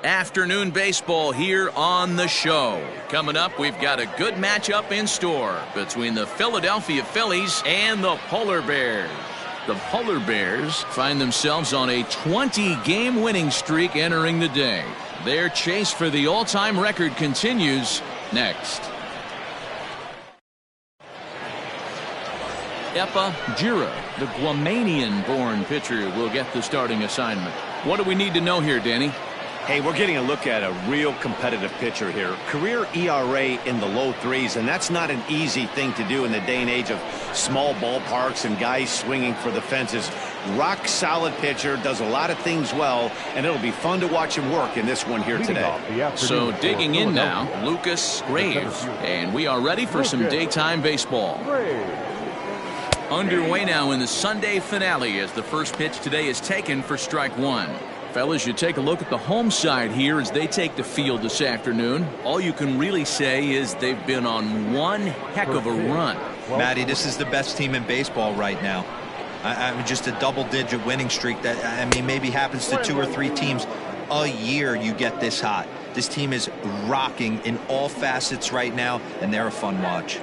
Afternoon baseball here on the show. Coming up, we've got a good matchup in store between the Philadelphia Phillies and the Polar Bears. The Polar Bears find themselves on a 20-game winning streak entering the day. Their chase for the all-time record continues next. Epa Jira, the Guamanian-born pitcher, will get the starting assignment. What do we need to know here, Danny? Hey, we're getting a look at a real competitive pitcher here. Career ERA in the low threes, and that's not an easy thing to do in the day and age of small ballparks and guys swinging for the fences. Rock solid pitcher, does a lot of things well, and it'll be fun to watch him work in this one here today. So digging in now, Lucas Graves, and we are ready for some daytime baseball. Underway now in the Sunday finale as the first pitch today is taken for strike one. Fellas, you take a look at the home side here as they take the field this afternoon. All you can really say is they've been on one heck of a run. Matty, this is the best team in baseball right now. I mean, just a double-digit winning streak that, I mean, maybe happens to 2 or 3 teams a year. You get this hot. This team is rocking in all facets right now, and they're a fun watch.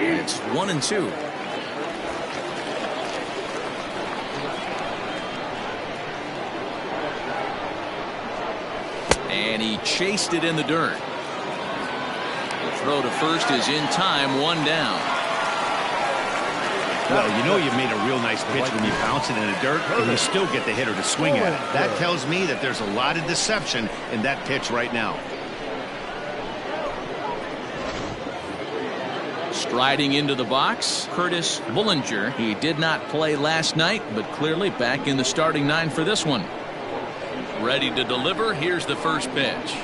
It's 1-2. And he chased it in the dirt. The throw to first is in time, 1 down. Well, you know you've made a real nice pitch when you bounce it in the dirt and you still get the hitter to swing at it. That tells me that there's a lot of deception in that pitch right now. Striding into the box, Curtis Bullinger. He did not play last night, but clearly back in the starting 9 for this one. Ready to deliver. Here's the first pitch.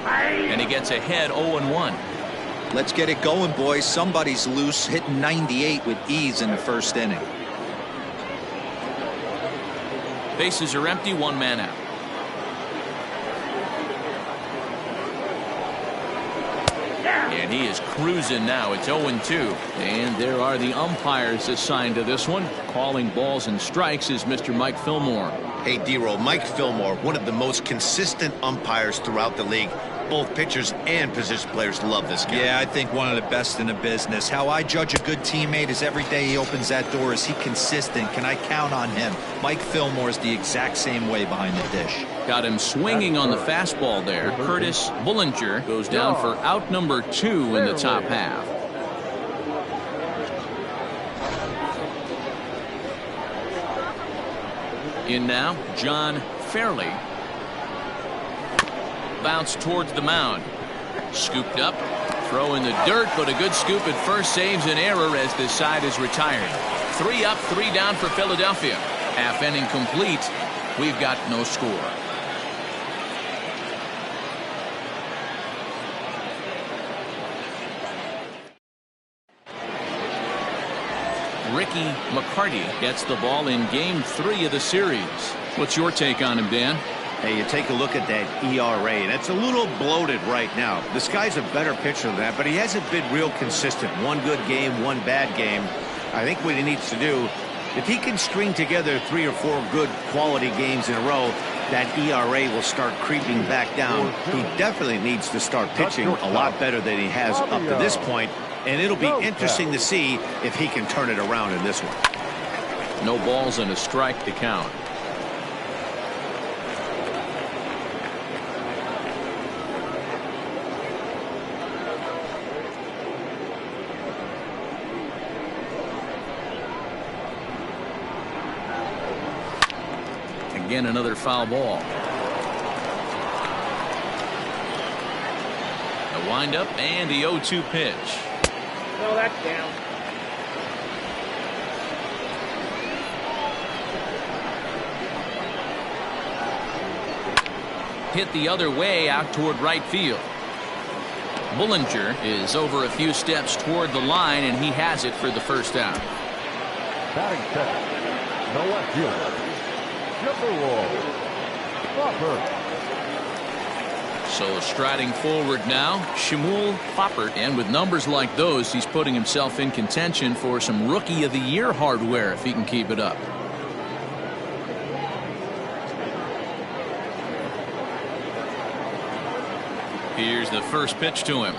And he gets ahead 0-1. Let's get it going, boys. Somebody's loose, hitting 98 with ease in the first inning. Bases are empty, 1 man out. And he is cruising now. It's 0-2. And there are the umpires assigned to this one. Calling balls and strikes is Mr. Mike Fillmore. Hey, D-Roll, Mike Fillmore, one of the most consistent umpires throughout the league. Both pitchers and position players love this guy. Yeah, I think one of the best in the business. How I judge a good teammate is every day he opens that door. Is he consistent? Can I count on him? Mike Fillmore is the exact same way behind the dish. Got him swinging on the fastball there. Curtis Bullinger goes down for out number 2 in the top half. In now, John Fairley. Bounce towards the mound. Scooped up. Throw in the dirt, but a good scoop at first saves an error as this side is retired. 3 up, 3 down for Philadelphia. Half inning complete. We've got no score. Ricky McCarty gets the ball in game 3 of the series. What's your take on him, Dan? Hey, you take a look at that ERA, and it's a little bloated right now. This guy's a better pitcher than that, but he hasn't been real consistent. 1 good game, 1 bad game. I think what he needs to do, if he can string together 3 or 4 good quality games in a row, that ERA will start creeping back down. He definitely needs to start pitching a lot better than he has up to this point, and it'll be interesting to see if he can turn it around in this one. No balls and a strike to count. Again, another foul ball. A windup and the 0-2 pitch. No, that's down. Hit the other way out toward right field. Bullinger is over a few steps toward the line, and he has it for the first out. Batting second, the left fielder, Chippewa, Crawford. So striding forward now, Shmuel Foppert, and with numbers like those, he's putting himself in contention for some Rookie of the Year hardware if he can keep it up. Here's the first pitch to him.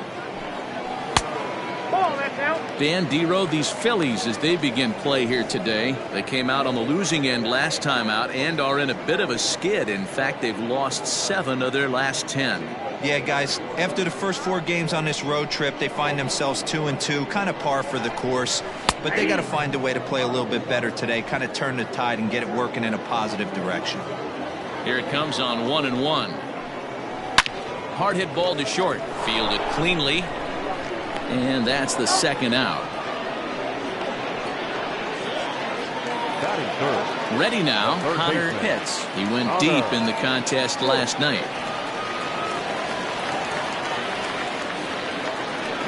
Ball, that's out. Dan Dero, these Phillies, as they begin play here today, they came out on the losing end last time out and are in a bit of a skid. In fact, they've lost 7 of their last 10. Yeah, guys, after the first 4 games on this road trip, they find themselves 2-2, kind of par for the course. But they got to find a way to play a little bit better today, kind of turn the tide and get it working in a positive direction. Here it comes on 1-1. Hard hit ball to short, fielded cleanly. And that's the second out. Batting third. Ready now, Connor Pitts. He went deep in the contest last night.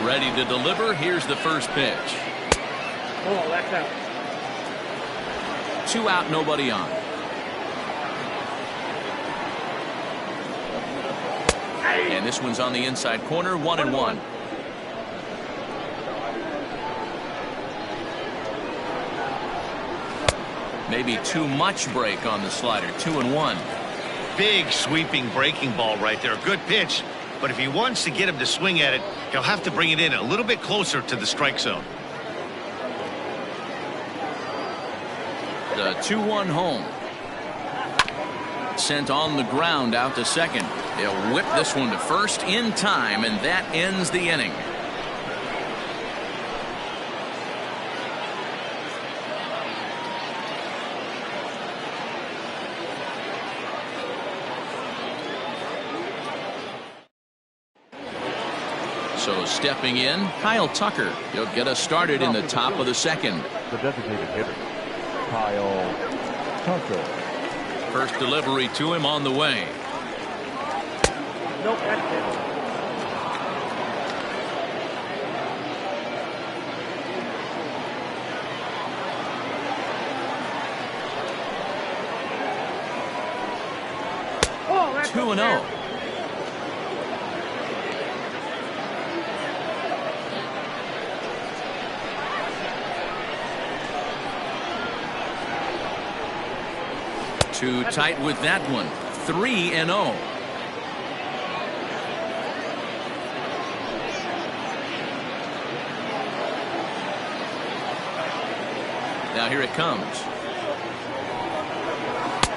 Ready to deliver. Here's the first pitch. Ball, that's out. 2 out, nobody on. And this one's on the inside corner, 1-1. Maybe too much break on the slider. 2-1. Big sweeping breaking ball right there. Good pitch. But if he wants to get him to swing at it, he'll have to bring it in a little bit closer to the strike zone. The 2-1 home. Sent on the ground out to second. They'll whip this one to first in time, and that ends the inning. So stepping in, Kyle Tucker. He'll get us started in the top of the second. The designated hitter, Kyle Tucker. First delivery to him on the way. Nope, that's it. Oh, that's 2-0. Too tight with that one. 3-0. Now here it comes.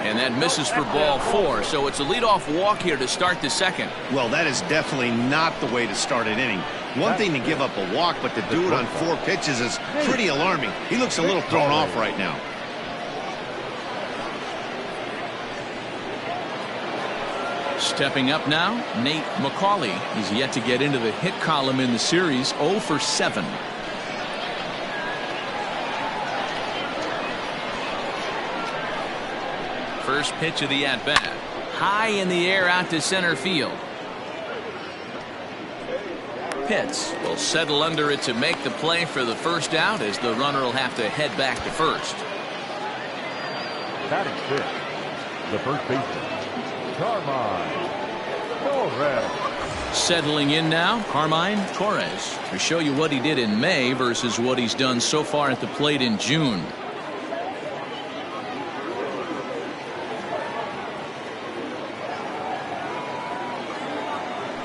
And that misses for ball 4. So it's a leadoff walk here to start the second. Well, that is definitely not the way to start an inning. One thing to give up a walk, but to do it on 4 pitches is pretty alarming. He looks a little thrown off right now. Stepping up now, Nate McCauley. He's yet to get into the hit column in the series, 0 for 7. First pitch of the at-bat. High in the air out to center field. Pitts will settle under it to make the play for the first out, as the runner will have to head back to first. Batting fifth, the first baseman, Carmine Torres. Settling in now, Carmine Torres, to show you what he did in May versus what he's done so far at the plate in June.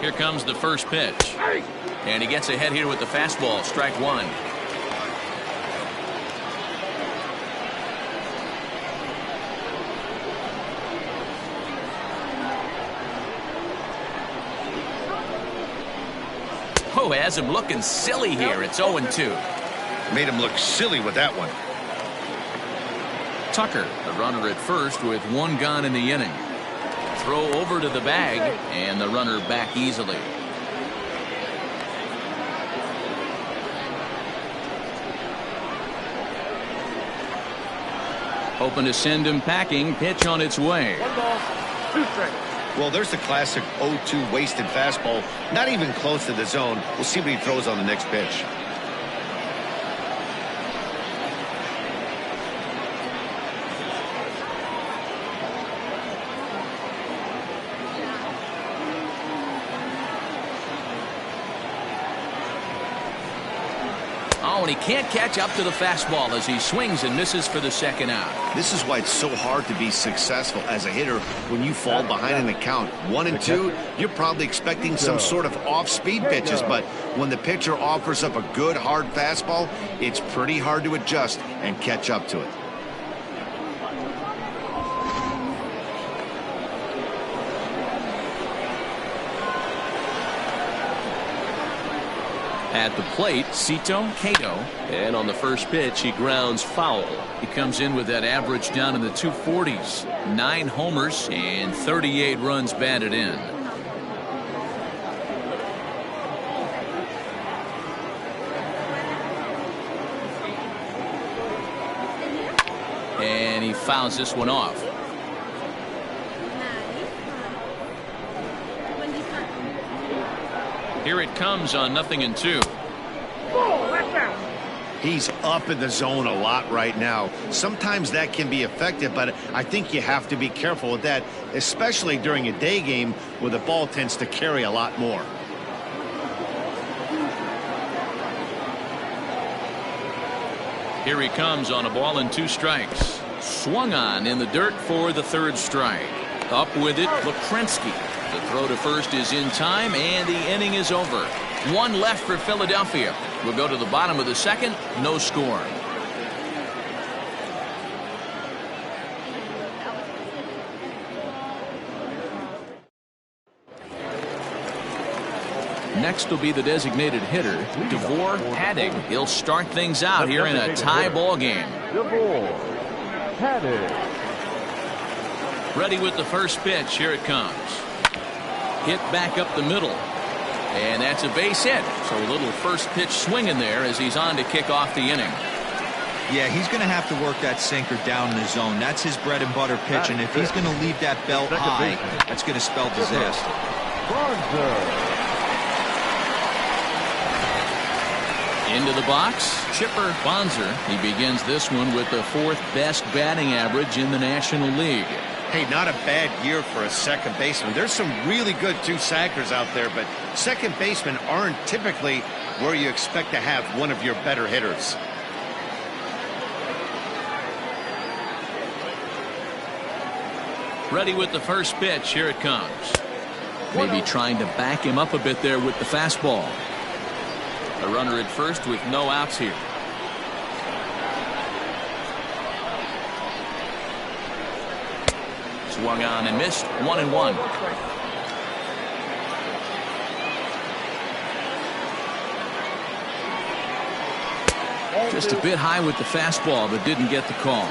Here comes the first pitch. And he gets ahead here with the fastball, strike 1. Oh, has him looking silly here. It's 0-2. Made him look silly with that one. Tucker, the runner at first with 1 gone in the inning. Throw over to the bag, and the runner back easily. Hoping to send him packing. Pitch on its way. 1 ball, 2 strikes. Well, there's the classic 0-2 wasted fastball. Not even close to the zone. We'll see what he throws on the next pitch. Oh, and he can't catch up to the fastball as he swings and misses for the second out. This is why it's so hard to be successful as a hitter when you fall behind in the count. 1-2, you're probably expecting some sort of off-speed pitches, but when the pitcher offers up a good hard fastball, it's pretty hard to adjust and catch up to it. At the plate, Cito Cato. And on the first pitch, he grounds foul. He comes in with that average down in the 240s. 9 homers and 38 runs batted in. And he fouls this one off. Here it comes on 0-2. Oh, that's out. He's up in the zone a lot right now. Sometimes that can be effective, but I think you have to be careful with that, especially during a day game where the ball tends to carry a lot more. Here he comes on a ball and 2 strikes. Swung on in the dirt for the 3rd strike. Up with it, Lekrensky. The throw to first is in time, and the inning is over. 1 left for Philadelphia. We'll go to the bottom of the 2nd. No score. Next will be the designated hitter, DeVore Hadding. He'll start things out here in a tie ball game. DeVore Hadding. Ready with the first pitch. Here it comes. Hit back up the middle. And that's a base hit. So a little first pitch swing in there as he's on to kick off the inning. Yeah, he's going to have to work that sinker down in the zone. That's his bread and butter pitch. And if he's going to leave that belt high, that's going to spell disaster. Into the box, Chipper Bonser. He begins this one with the 4th best batting average in the National League. Hey, not a bad year for a second baseman. There's some really good two-sackers out there, but second basemen aren't typically where you expect to have one of your better hitters. Ready with the first pitch. Here it comes. Maybe trying to back him up a bit there with the fastball. A runner at first with no outs here. Swung on and missed. 1-1. Just a bit high with the fastball, but didn't get the call.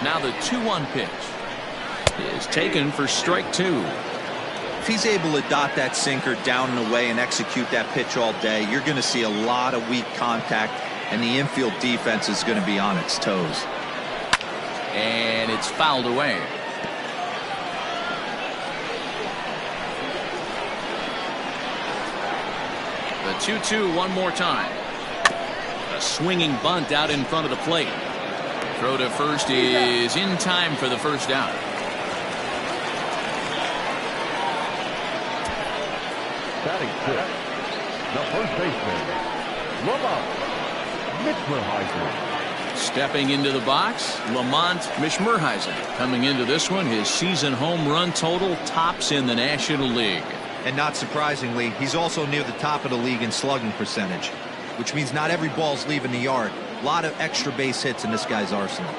Now the 2-1 pitch is taken for strike 2. If he's able to dot that sinker down and away and execute that pitch all day, you're going to see a lot of weak contact, and the infield defense is going to be on its toes. And it's fouled away. The 2-2 one more time. A swinging bunt out in front of the plate. Throw to first is in time for the first out. Batting 6th, the first baseman, Lamont Mishmerheisen. Stepping into the box, Lamont Mishmerheisen. Coming into this one, his season home run total tops in the National League. And not surprisingly, he's also near the top of the league in slugging percentage, which means not every ball's leaving the yard. A lot of extra base hits in this guy's arsenal.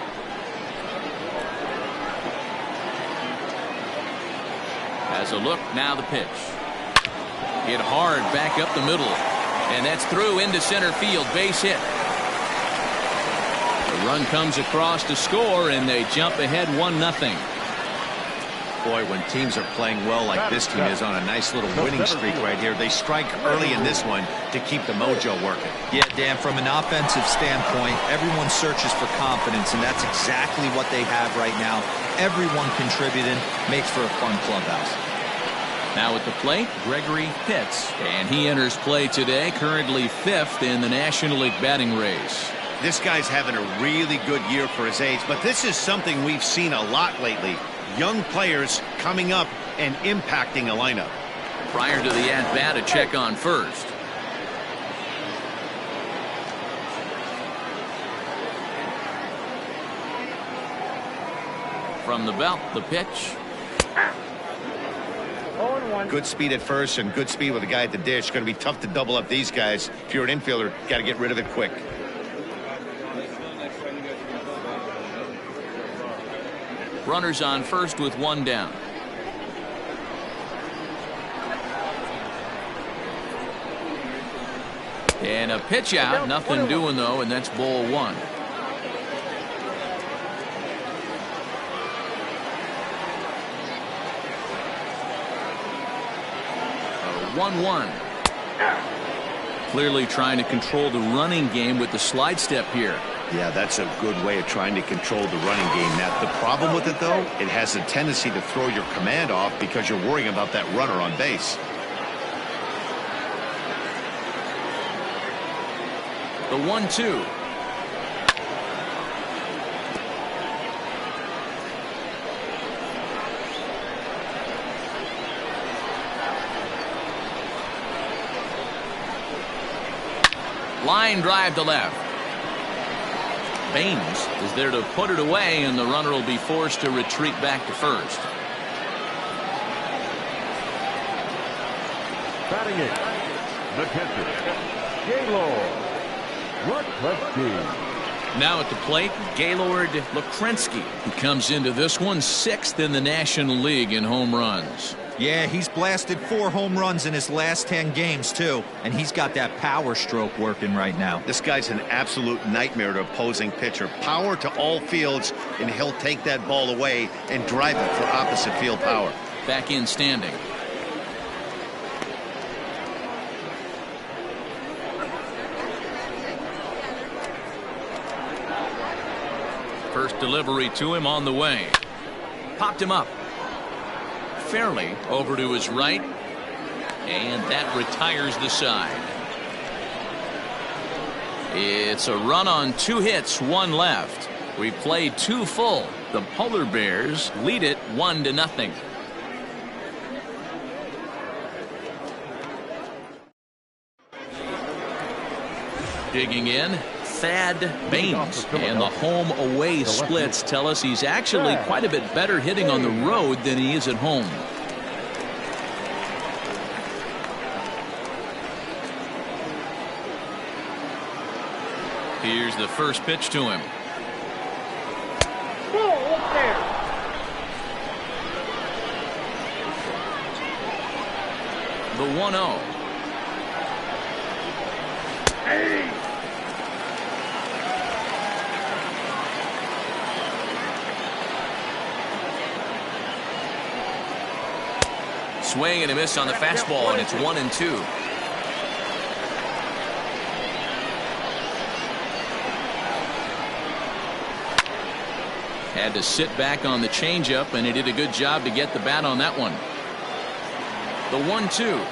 As a look, now the pitch. Hit hard back up the middle. And that's through into center field. Base hit. The run comes across to score, and they jump ahead 1-0. Boy, when teams are playing well like this team is on a nice little winning streak right here, they strike early in this one to keep the mojo working. Yeah, Dan, from an offensive standpoint, everyone searches for confidence, and that's exactly what they have right now. Everyone contributing makes for a fun clubhouse. Now at the plate, Gregory Pitts, and he enters play today, currently 5th in the National League batting race. This guy's having a really good year for his age, but this is something we've seen a lot lately. Young players coming up and impacting a lineup. Prior to the at-bat, a check on first. From the belt, the pitch. Good speed at first and good speed with the guy at the dish. Going to be tough to double up these guys. If you're an infielder, got to get rid of it quick. Runners on first with one down. And a pitch out. Nothing doing, though, and that's ball one. A 1-1. Clearly trying to control the running game with the slide step here. Yeah, that's a good way of trying to control the running game. Now, the problem with it, though, it has a tendency to throw your command off because you're worrying about that runner on base. The 1-2. Line drive to left. Baines is there to put it away, and the runner will be forced to retreat back to first. Batting it, the catcher, Gaylord Lakrensky. Now at the plate, Gaylord Lakrensky, who comes into this one 6th in the National League in home runs. Yeah, he's blasted 4 home runs in his last 10 games, too. And he's got that power stroke working right now. This guy's an absolute nightmare to opposing pitcher. Power to all fields, and he'll take that ball away and drive it for opposite field power. Back in standing. First delivery to him on the way. Popped him up. Fairly over to his right, and that retires the side. It's a run on 2 hits, 1 left. We played 2 full. The Polar Bears lead it 1-0. Digging in, Thad Baines, and the home-away splits tell us he's actually quite a bit better hitting on the road than he is at home. Here's the first pitch to him. The 1-0. Swing and a miss on the fastball, and it's 1-2. Had to sit back on the changeup, and he did a good job to get the bat on that one. The 1-2.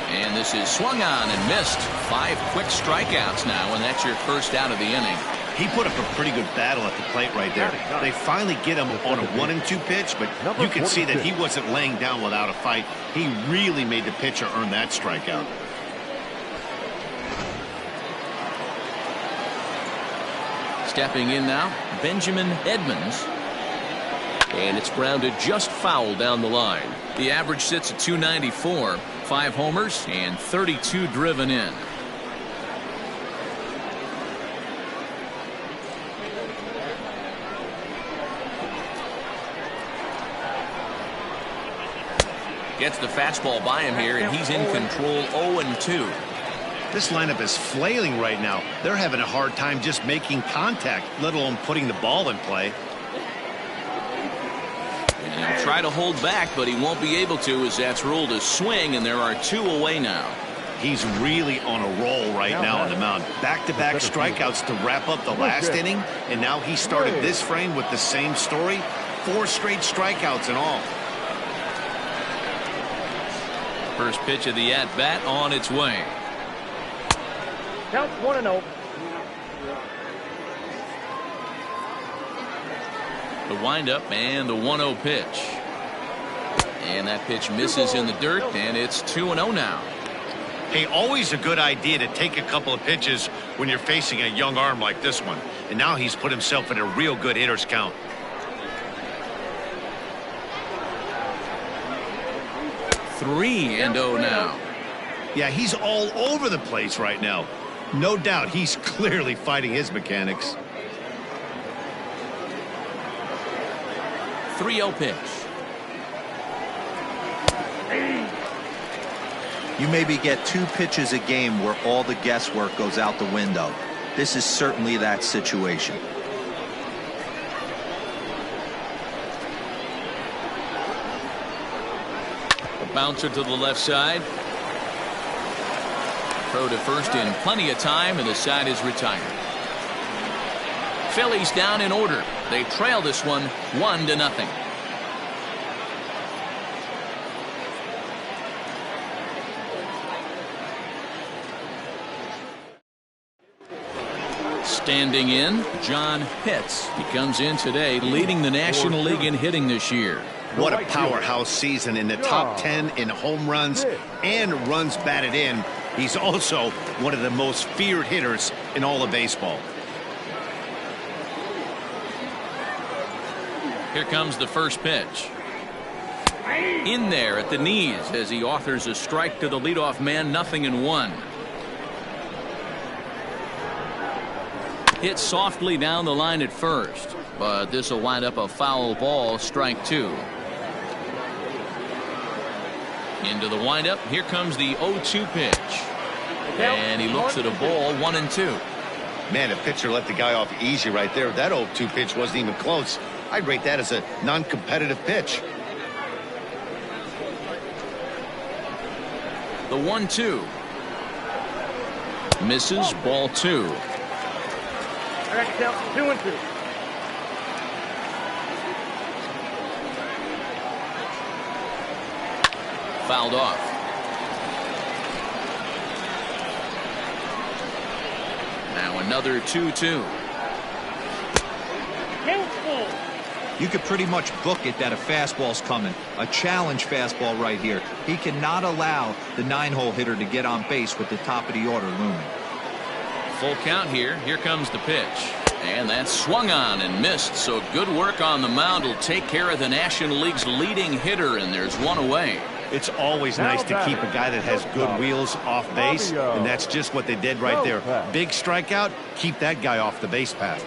And this is swung on and missed. 5 quick strikeouts now, and that's your first out of the inning. He put up a pretty good battle at the plate right there. They finally get him on a 1-2 pitch, but you can see that he wasn't laying down without a fight. He really made the pitcher earn that strikeout. Stepping in now, Benjamin Edmonds. And it's grounded just foul down the line. The average sits at 294, 5 homers, and 32 driven in. Gets the fastball by him here, and he's in control. 0-2. This lineup is flailing right now. They're having a hard time just making contact, let alone putting the ball in play. And he'll try to hold back, but he won't be able to, as that's ruled a swing, and there are 2 away now. he's really on a roll right now on the mound. Back-to-back strikeouts to wrap up the last inning, and now he started this frame with the same story. 4 straight strikeouts in all. First pitch of the at-bat on its way. Count 1-0. The windup and the 1-0 pitch. And that pitch misses in the dirt, and it's 2-0 now. Hey, always a good idea to take a couple of pitches when you're facing a young arm like this one. And now he's put himself in a real good hitter's count. Three and 0 now. Yeah, he's all over the place right now. No doubt he's clearly fighting his mechanics. 3-0 pitch. You maybe get 2 pitches a game where all the guesswork goes out the window. This is certainly that situation. A bouncer to the left side. Throw to first in plenty of time, and the side is retired. Phillies down in order. They trail this one 1-0. Standing in, John Pitts. He comes in today leading the National League in hitting this year. What a powerhouse season, in the top 10 in home runs and runs batted in. He's also one of the most feared hitters in all of baseball. Here comes the first pitch. In there at the knees as he offers a strike to the leadoff man, 0-1. Hit softly down the line at first, but this will wind up a foul ball, strike 2. Into the windup. Here comes the 0-2 pitch. And he looks at a ball, 1-2. Man, the pitcher let the guy off easy right there. That 0-2 pitch wasn't even close. I'd rate that as a non-competitive pitch. The 1-2. Misses, ball 2. I got count 2-2. Fouled off. Now another 2-2. You could pretty much book it that a fastball's coming. A challenge fastball right here. He cannot allow the 9-hole hitter to get on base with the top of the order looming. Full count here. Here comes the pitch. And that's swung on and missed. So good work on the mound will take care of the National League's leading hitter, and there's one away. It's always nice to keep a guy that has good wheels off base, and that's just what they did right there. Big strikeout, keep that guy off the base path.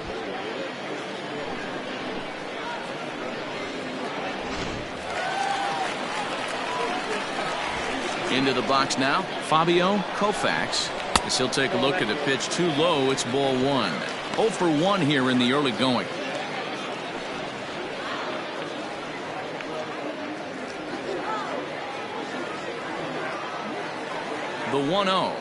Into the box now, Fabio Koufax. As he'll take a look at a pitch too low, it's ball 1. 0 for 1 here in the early going. The 1-0.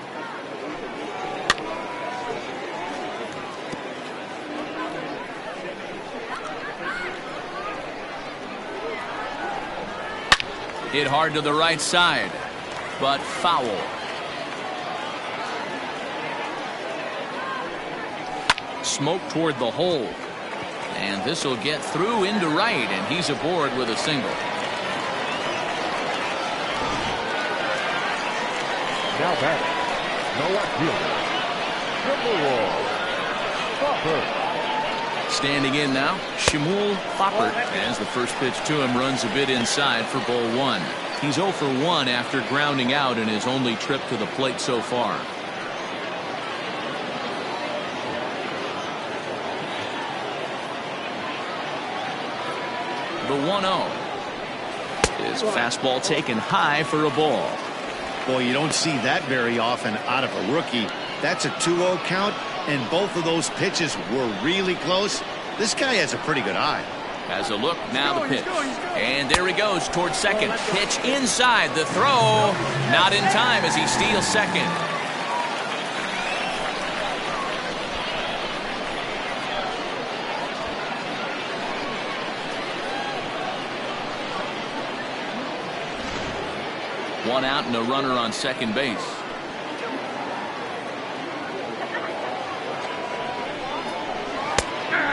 Hit hard to the right side, but foul. Smoke toward the hole. And this will get through into right, and he's aboard with a single. Now batting, no outfielder, Shmuel Foppert. Standing in now, Shmuel Foppert, as the first pitch to him runs a bit inside for ball 1. He's 0 for 1 after grounding out in his only trip to the plate so far. The 1-0. His fastball taken high for a ball. Boy, you don't see that very often out of a rookie. That's a 2-0 count, and both of those pitches were really close. This guy has a pretty good eye. Has a look, now the pitch. And there he goes towards second. Pitch inside, the throw. Not in time as he steals second. One out and a runner on second base.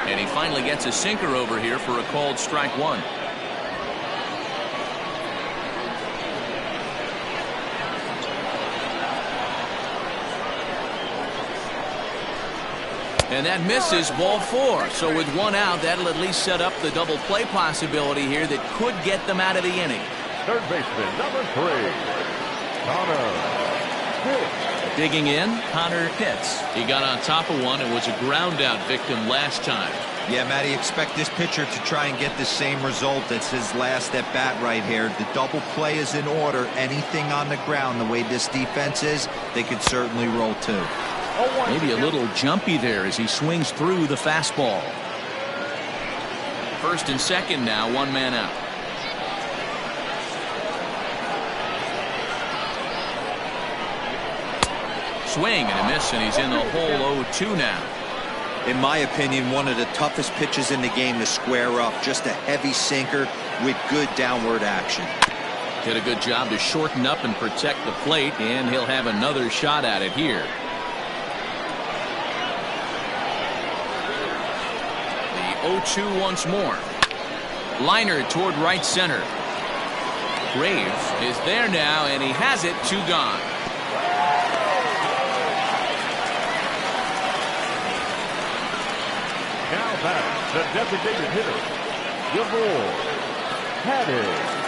And he finally gets a sinker over here for a called strike one. And that misses, ball four. So with one out, that'll at least set up the double play possibility here that could get them out of the inning. Third baseman, number 3, Connor Pitts. Digging in, Connor Pitts. He got on top of one and was a ground out victim last time. Yeah, Matty, expect this pitcher to try and get the same result as his last at bat right here. The double play is in order. Anything on the ground, the way this defense is, they could certainly roll too. Maybe a little jumpy there as he swings through the fastball. First and second now, one man out. Swing and a miss, and he's in the hole 0-2 now. In my opinion, one of the toughest pitches in the game to square up. Just a heavy sinker with good downward action. Did a good job to shorten up and protect the plate, and he'll have another shot at it here. The 0-2 once more. Liner toward right center. Graves is there now, and he has it, 2 gone. Now back, the designated hitter, DeVore Haddock.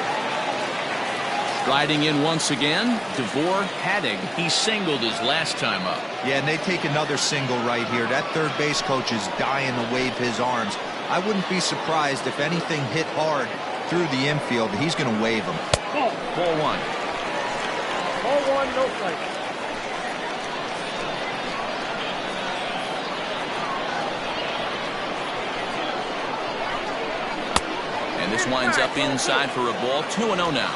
Riding in once again, DeVore Haddock. He singled his last time up. Yeah, and they take another single right here. That third base coach is dying to wave his arms. I wouldn't be surprised if anything hit hard through the infield. He's going to wave them. Ball 1. Ball 1, no strike. And this winds up inside for a ball. 2-0 now.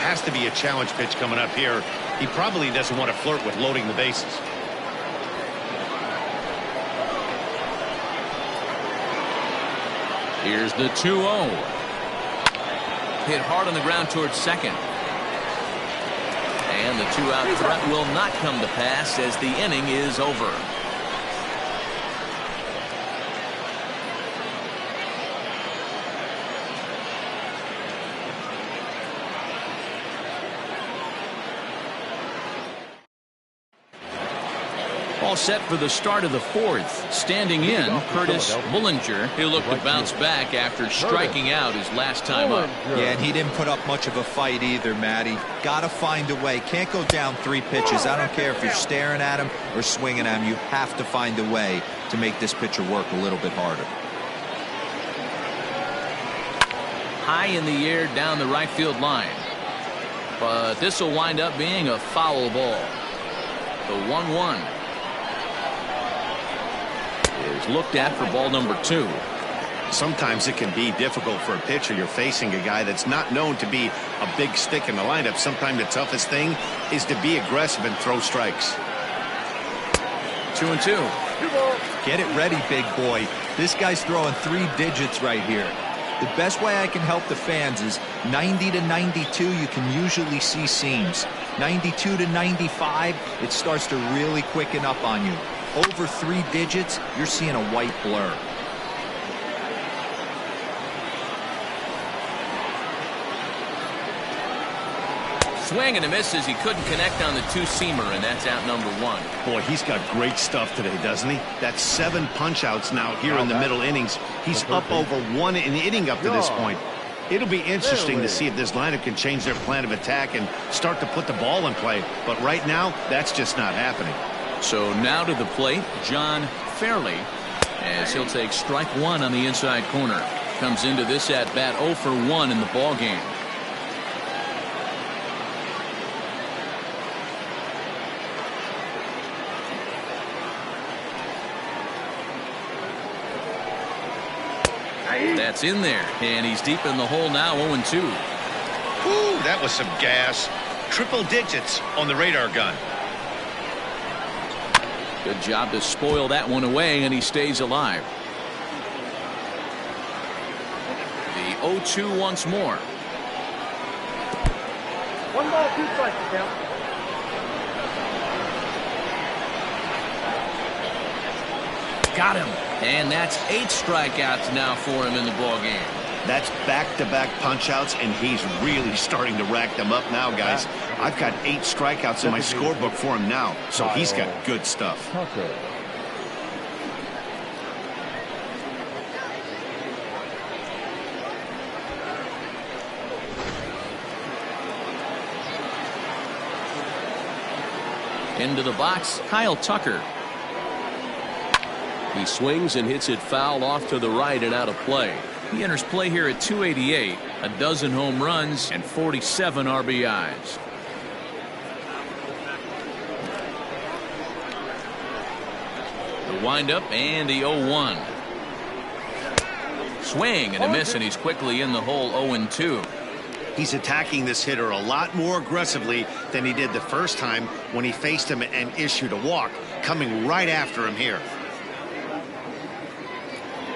Has to be a challenge pitch coming up here. He probably doesn't want to flirt with loading the bases. Here's the 2-0. Hit hard on the ground towards second. And the 2-out threat will not come to pass as the inning is over. All set for the start of the fourth. Standing in, Curtis Bullinger. He'll look to bounce back after striking out his last time up. Yeah, and he didn't put up much of a fight either, Matty. Got to find a way. Can't go down 3 pitches. I don't care if you're staring at him or swinging at him. You have to find a way to make this pitcher work a little bit harder. High in the air down the right field line. But this will wind up being a foul ball. The 1-1. Is looked at for ball number 2. Sometimes it can be difficult for a pitcher. You're facing a guy that's not known to be a big stick in the lineup. Sometimes the toughest thing is to be aggressive and throw strikes. 2-2. Get it ready, big boy. This guy's throwing 3 digits right here. The best way I can help the fans is 90 to 92. You can usually see seams. 92 to 95, it starts to really quicken up on you. Over 3 digits, you're seeing a white blur. Swing and a miss as he couldn't connect on the 2-seamer, and that's out number 1. Boy, he's got great stuff today, doesn't he? That's 7 punch-outs now here in the middle innings. He's up over 1 in the inning up to this point. It'll be interesting to see if this lineup can change their plan of attack and start to put the ball in play. But right now, that's just not happening. So now to the plate, John Fairley, as he'll take strike 1 on the inside corner. Comes into this at-bat 0 for 1 in the ball game. That's in there, and he's deep in the hole now, 0-2. Ooh, that was some gas. Triple digits on the radar gun. Good job to spoil that one away, and he stays alive. The 0-2 once more. 1 ball, 2 strikes, count. Got him. And that's 8 strikeouts now for him in the ballgame. That's back-to-back punch-outs, and he's really starting to rack them up now, guys. I've got 8 strikeouts in my scorebook for him now, so he's got good stuff. Into the box, Kyle Tucker. He swings and hits it foul off to the right and out of play. He enters play here at 288, a dozen home runs and 47 RBIs. The windup and the 0-1. Swing and a miss, and he's quickly in the hole, 0-2. He's attacking this hitter a lot more aggressively than he did the first time when he faced him and issued a walk, coming right after him here.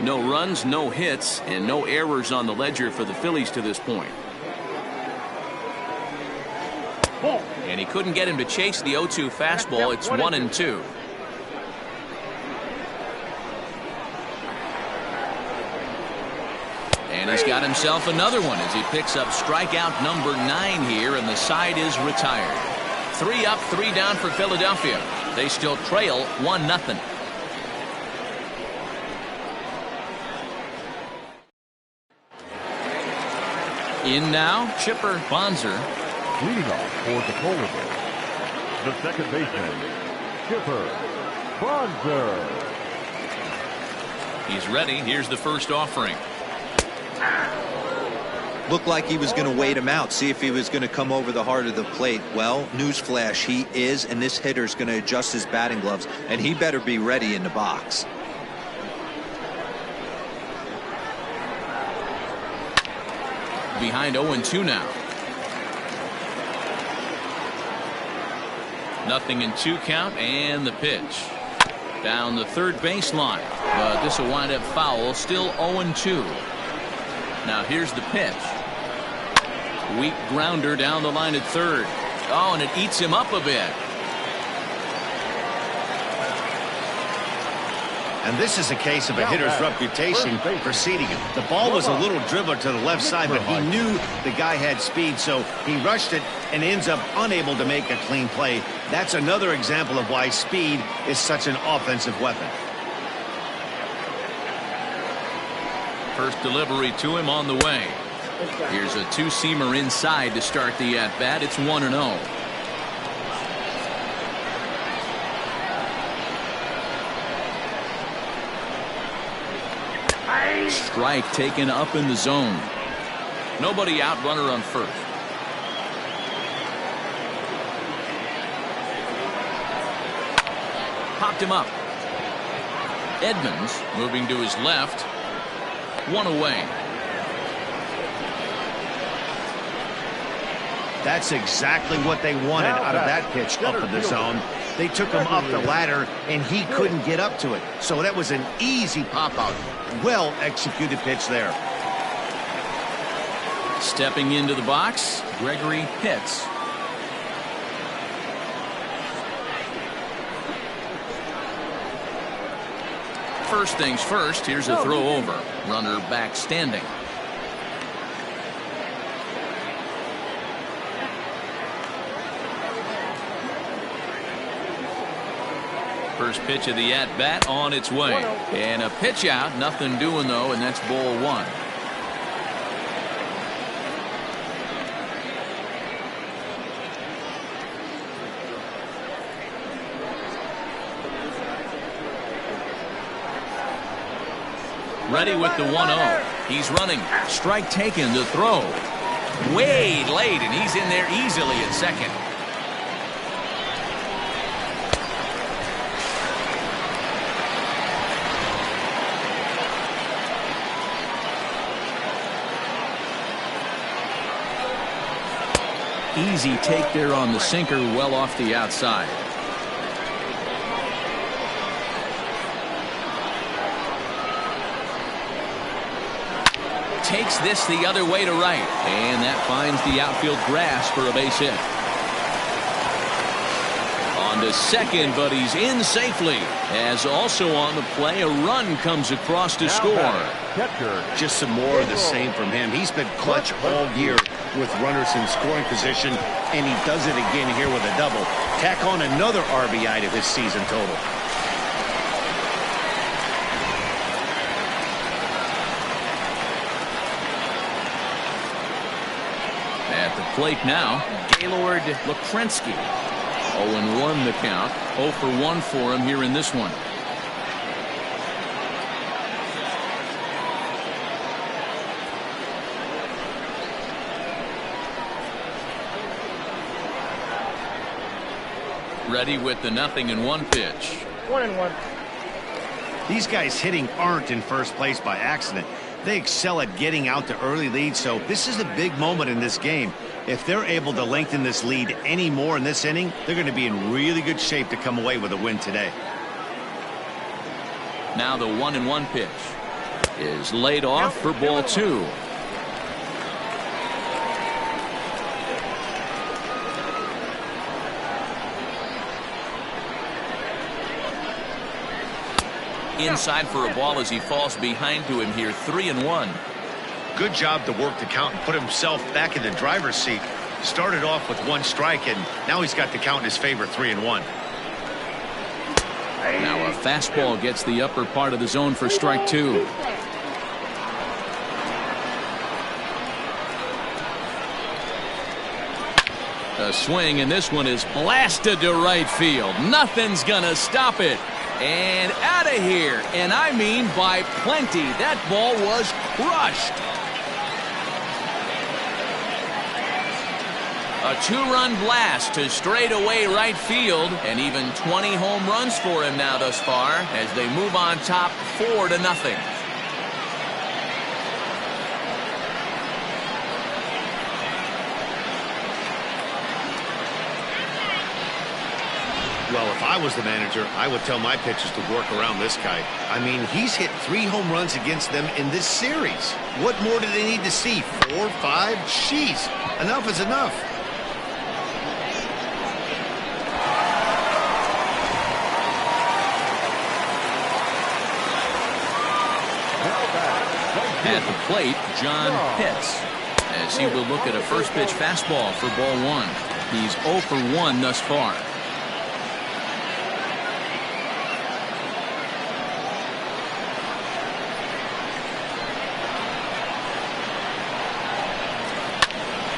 No runs, no hits, and no errors on the ledger for the Phillies to this point. And he couldn't get him to chase the 0-2 fastball. It's 1-2. And he's got himself another one as he picks up strikeout number 9 here, and the side is retired. 3 up, 3 down for Philadelphia. They still trail 1-0. In now, Chipper Bonser. Leading off for the Polar Bears, the second baseman, Chipper Bonser. He's ready. Here's the first offering. Looked like he was going to wait him out, see if he was going to come over the heart of the plate. Well, newsflash, he is, and this hitter's going to adjust his batting gloves, and he better be ready in the box. Behind 0-2 now. 0-2 count, and the pitch. Down the third baseline. But this will wind up foul. Still 0-2. Now here's the pitch. Weak grounder down the line at third. Oh, and it eats him up a bit. And this is a case of a hitter's reputation preceding him. The ball was a little dribbler to the left side, but he knew the guy had speed, so he rushed it and ends up unable to make a clean play. That's another example of why speed is such an offensive weapon. First delivery to him on the way. Here's a 2-seamer inside to start the at-bat. It's 1-0. Strike taken up in the zone. Nobody out, runner on first. Popped him up. Edmonds moving to his left. 1 away. That's exactly what they wanted out of that pitch up in the zone. They took him up the ladder, and he couldn't get up to it. So that was an easy pop-out. Well-executed pitch there. Stepping into the box, Gregory Pitts. First things first, here's a throw over. Runner back standing. First pitch of the at-bat on its way. And a pitch out, nothing doing though, and that's ball 1. Ready with the 1-0. He's running. Strike taken, the throw. Way late, and he's in there easily at second. easy take there on the sinker, well off the outside. Takes this the other way to right, and that finds the outfield grass for a base hit. On to second, but he's in safely. As also on the play, a run comes across to score. Just some more of the same from him. He's been clutch all year with runners in scoring position, and he does it again here with a double. Tack on another RBI to his season total. At the plate now, Gaylord Lakrensky. 0-1 the count. 0 for 1 for him here in this one. Ready with the 0-1 pitch. 1-1. These guys hitting aren't in first place by accident. They excel at getting out to early leads, so this is a big moment in this game. If they're able to lengthen this lead any more in this inning, they're going to be in really good shape to come away with a win today. Now the 1-1 pitch is laid off for ball 2. Inside for a ball as he falls behind to him here. 3-1. Good job to work the count and put himself back in the driver's seat. Started off with 1 strike, and now he's got the count in his favor. 3-1. Now a fastball gets the upper part of the zone for strike 2. A swing, and this one is blasted to right field. Nothing's gonna stop it. And out of here, and I mean by plenty. That ball was crushed. A 2-run blast to straightaway right field, and even 20 home runs for him now thus far as they move on top 4-0. Well, if I was the manager, I would tell my pitchers to work around this guy. I mean, he's hit 3 home runs against them in this series. What more do they need to see? 4, 5? Jeez, enough is enough. At the plate, John Pitts, as he will look at a first pitch fastball for ball 1. He's 0 for 1 thus far.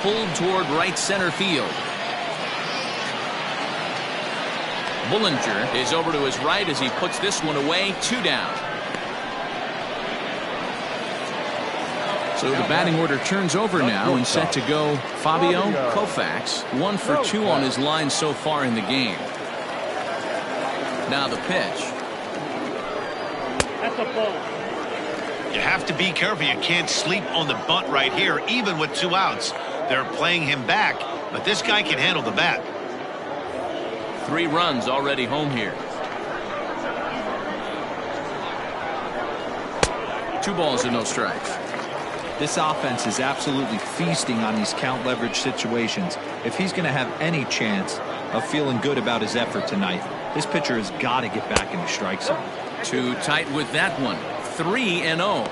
Pulled toward right center field. Bullinger is over to his right as he puts this one away. 2 down. So the batting order turns over now, and set to go Fabio Koufax. 1 for 2 on his line so far in the game. Now the pitch. That's a ball. You have to be careful. You can't sleep on the bunt right here, even with 2 outs. They're playing him back, but this guy can handle the bat. 3 runs already home here. 2 balls and no strikes. This offense is absolutely feasting on these count leverage situations. If he's going to have any chance of feeling good about his effort tonight, this pitcher has got to get back in the strike zone. Too tight with that one. 3-0.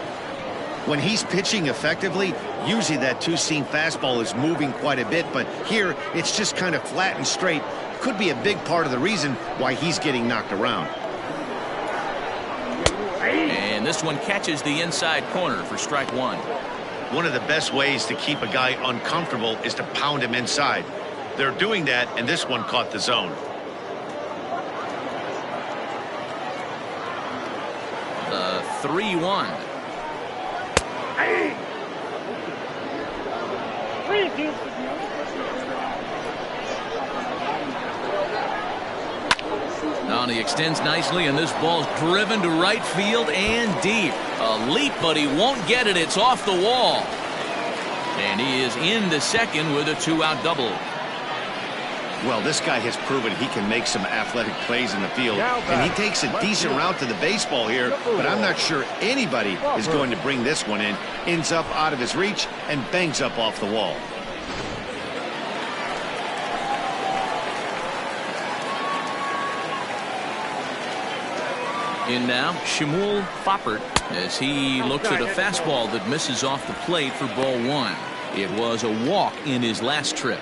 When he's pitching effectively, usually that 2-seam fastball is moving quite a bit, but here it's just kind of flat and straight. Could be a big part of the reason why he's getting knocked around. And this one catches the inside corner for strike 1. One of the best ways to keep a guy uncomfortable is to pound him inside. They're doing that, and this one caught the zone. The 3-1. Now he extends nicely, and this ball's driven to right field and deep. A leap, but he won't get it. It's off the wall. And he is into second with a 2-out double. Well, this guy has proven he can make some athletic plays in the field, and he takes a decent route to the baseball here, but I'm not sure anybody is going to bring this one in. Ends up out of his reach and bangs up off the wall. In now, Shmuel Foppert, as he looks at a fastball that misses off the plate for ball one. It was a walk in his last trip.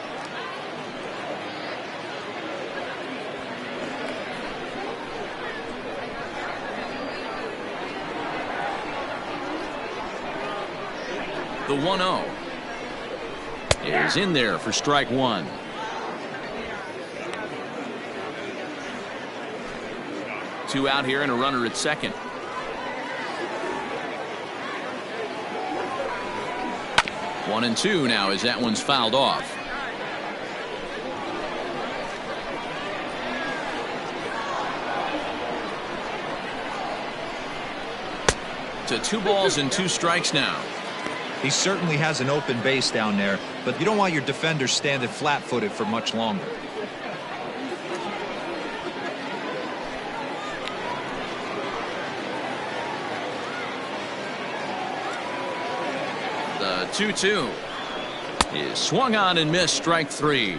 The 1-0 is in there for strike one. Two out here and a runner at second. One and two now as that one's fouled off. To 2 balls and 2 strikes now. He certainly has an open base down there, but you don't want your defenders standing flat-footed for much longer. The 2-2 is swung on and missed, strike 3.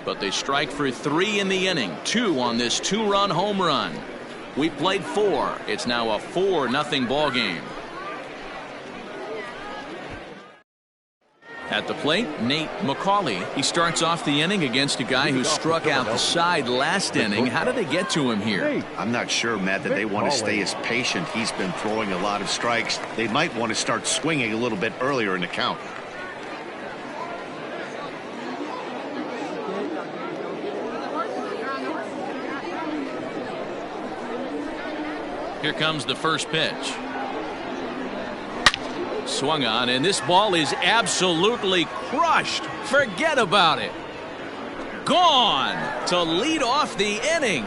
But they strike for 3 in the inning. 2 on this 2-run home run. We played 4. It's now a 4-0 ball game. At the plate, Nate McCauley. He starts off the inning against a guy who struck out the side last inning. How did they get to him here? I'm not sure, Matt, that they want to stay as patient. He's been throwing a lot of strikes. They might want to start swinging a little bit earlier in the count. Here comes the first pitch. Swung on, and this ball is absolutely crushed. Forget about it. Gone to lead off the inning.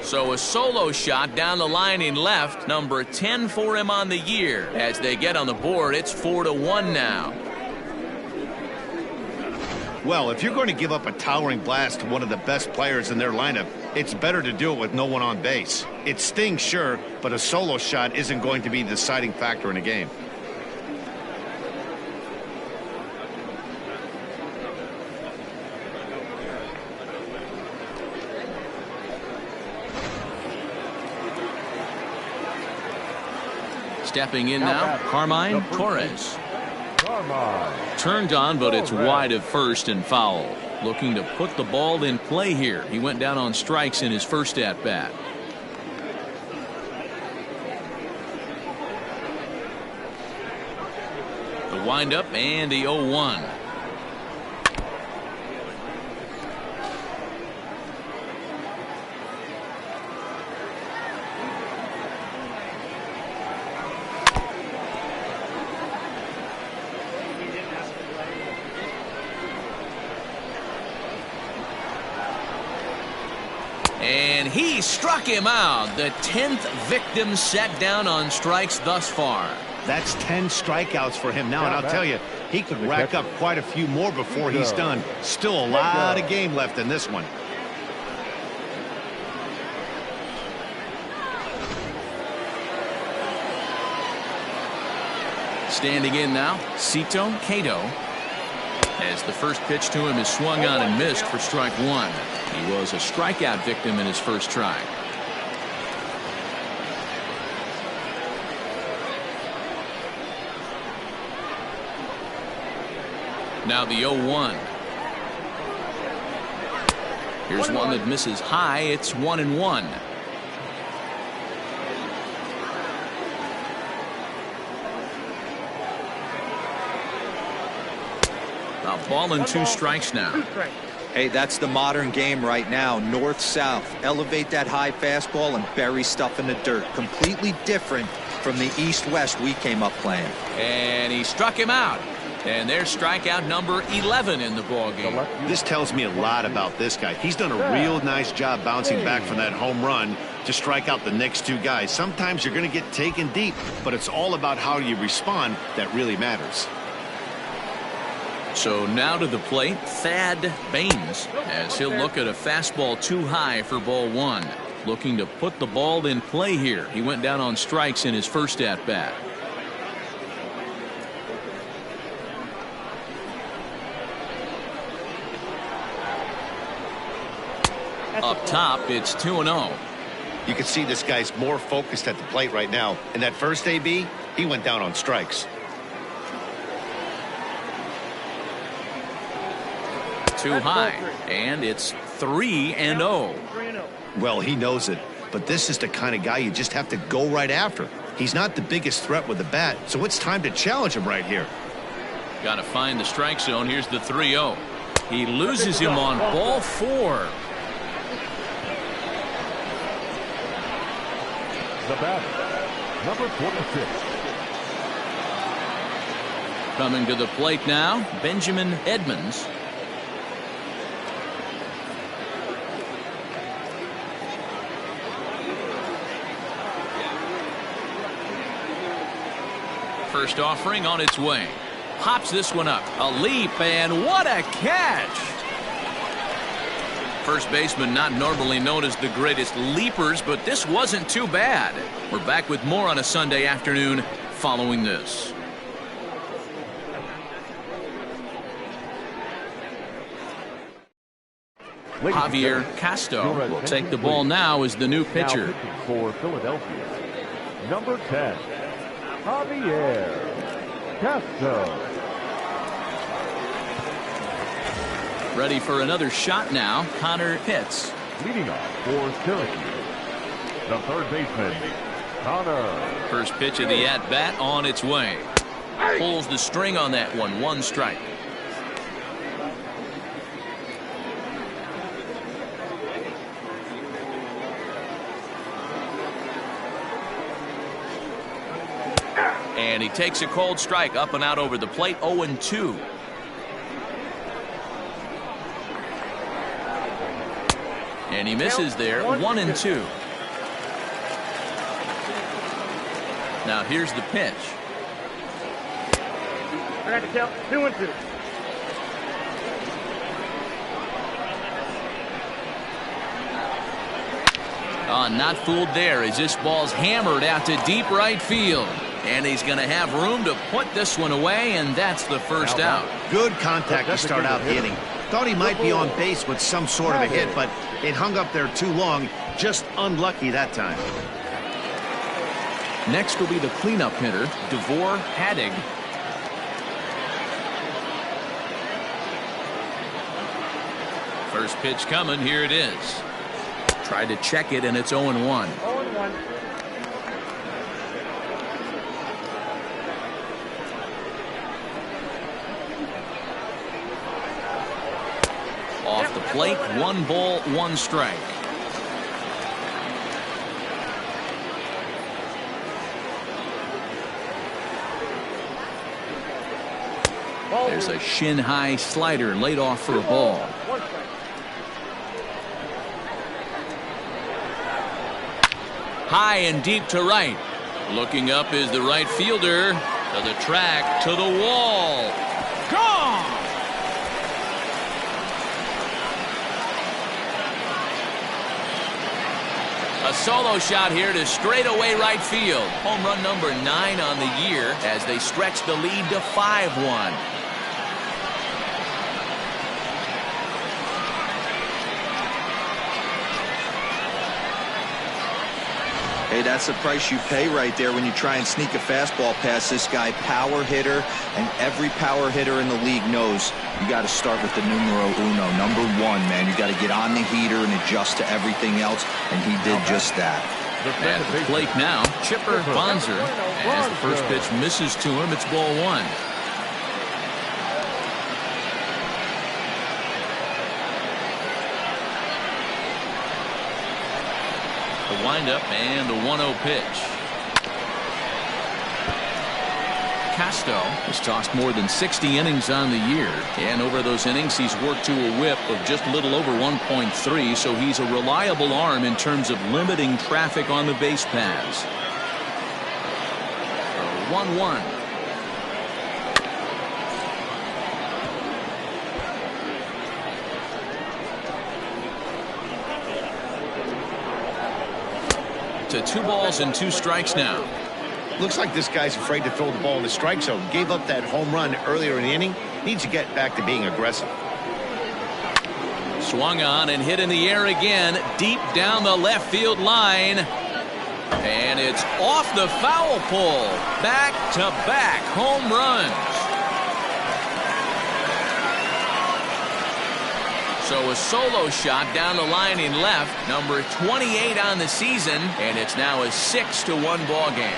So a solo shot down the line in left, number 10 for him on the year. As they get on the board, it's 4-1 now. Well, if you're going to give up a towering blast to one of the best players in their lineup, it's better to do it with no one on base. It stings, sure, but a solo shot isn't going to be the deciding factor in a game. Stepping in now, Carmine Torres. Turned on, but it's wide of first and foul. Looking to put the ball in play here. He went down on strikes in his first at bat. The windup and the 0-1. And he struck him out. The 10th victim set down on strikes thus far. That's 10 strikeouts for him now, and I'll tell you, he could rack up quite a few more before he's done. Still a lot of game left in this one. Standing in now, Cito Cato. As the first pitch to him is swung on and missed for strike 1. He was a strikeout victim in his first try. Now the 0-1. Here's one that misses high. It's 1-1. A ball and 2 strikes now. Hey, that's the modern game right now. North-south. Elevate that high fastball and bury stuff in the dirt. Completely different from the east-west we came up playing. And he struck him out. And there's strikeout number 11 in the ballgame. This tells me a lot about this guy. He's done a real nice job bouncing back from that home run to strike out the next two guys. Sometimes you're going to get taken deep, but it's all about how you respond that really matters. So now to the plate, Thad Baines, as he'll look at a fastball too high for ball one. Looking to put the ball in play here. He went down on strikes in his first at bat. Up top, it's 2-0. You can see this guy's more focused at the plate right now. In that first AB, he went down on strikes. Too high, and it's 3-0. Well, he knows it, but this is the kind of guy you just have to go right after. He's not the biggest threat with the bat, so it's time to challenge him right here. Got to find the strike zone. Here's the 3-0. He loses him on ball four. The batter, number 46. Coming to the plate now, Benjamin Edmonds. First offering on its way. Pops this one up. A leap, and what a catch! First baseman not normally known as the greatest leapers, but this wasn't too bad. We're back with more on a Sunday afternoon following this. Javier Castro will take the ball now as the new pitcher. Now for Philadelphia, number 10, Javier Castro. Ready for another shot now, Connor Pitts. Leading off for Syracuse, the third baseman, Connor. First pitch of the at-bat on its way. Pulls the string on that one. One strike. And he takes a cold strike up and out over the plate. 0-2. And he misses there. 1-2. Now here's the pitch. I got to count 2-2. Not fooled there as this ball's hammered out to deep right field. And he's going to have room to put this one away, and that's the first out. Good contact to start out the inning. Thought he might be on base with some sort of a hit, but it hung up there too long. Just unlucky that time. Next will be the cleanup hitter, Devore Haddig. First pitch coming. Here it is. Tried to check it, and it's 0-1. 0-1. Off the plate, 1 ball, 1 strike. There's a shin-high slider laid off for a ball. High and deep to right. Looking up is the right fielder. To the track, to the wall. Gone! A solo shot here to straightaway right field. Home run number 9 on the year as they stretch the lead to 5-1. Hey, that's the price you pay right there when you try and sneak a fastball past this guy. Power hitter, and every power hitter in the league knows you got to start with the numero uno, number 1, man. You got to get on the heater and adjust to everything else, and he did just that. At the plate now, Chipper Bonzer. As the first pitch misses to him, it's ball 1. The windup and the 1-0 pitch. Modesto has tossed more than 60 innings on the year, and over those innings he's worked to a whip of just a little over 1.3, so he's a reliable arm in terms of limiting traffic on the base paths. 1-1. To 2 balls and 2 strikes now. Looks like this guy's afraid to throw the ball in the strike zone. Gave up that home run earlier in the inning. Needs to get back to being aggressive. Swung on and hit in the air again, deep down the left field line. And it's off the foul pole. Back-to-back home runs. So a solo shot down the line in left, number 28 on the season, and it's now a 6-1 ball game.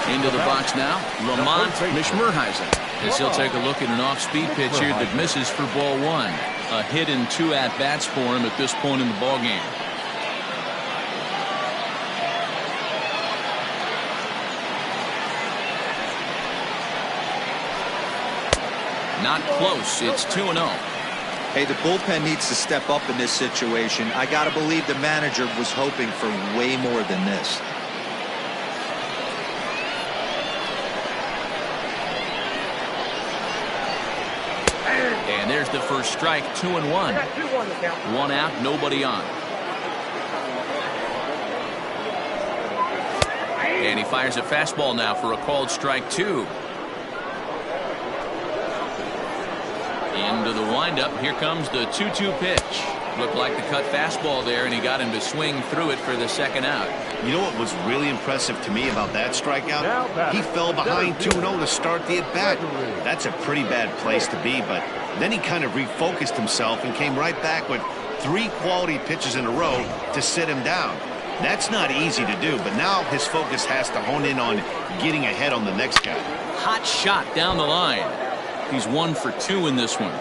Into the box now, Lamont Mishmerheisen, as he'll take a look at an off-speed pitch here that misses for ball 1. A hit and 2 at-bats for him at this point in the ball game. Not close. It's 2-0. Hey, the bullpen needs to step up in this situation. I got to believe the manager was hoping for way more than this. And there's the first strike, 2-1. 1 out, nobody on. And he fires a fastball now for a called strike 2. Into the windup. Here comes the 2-2 pitch. Looked like the cut fastball there, and he got him to swing through it for the second out. You know what was really impressive to me about that strikeout? He fell behind 2-0 to start the at-bat. That's a pretty bad place to be, but then he kind of refocused himself and came right back with 3 quality pitches in a row to sit him down. That's not easy to do, but now his focus has to hone in on getting ahead on the next guy. Hot shot down the line. He's 1 for 2 in this one.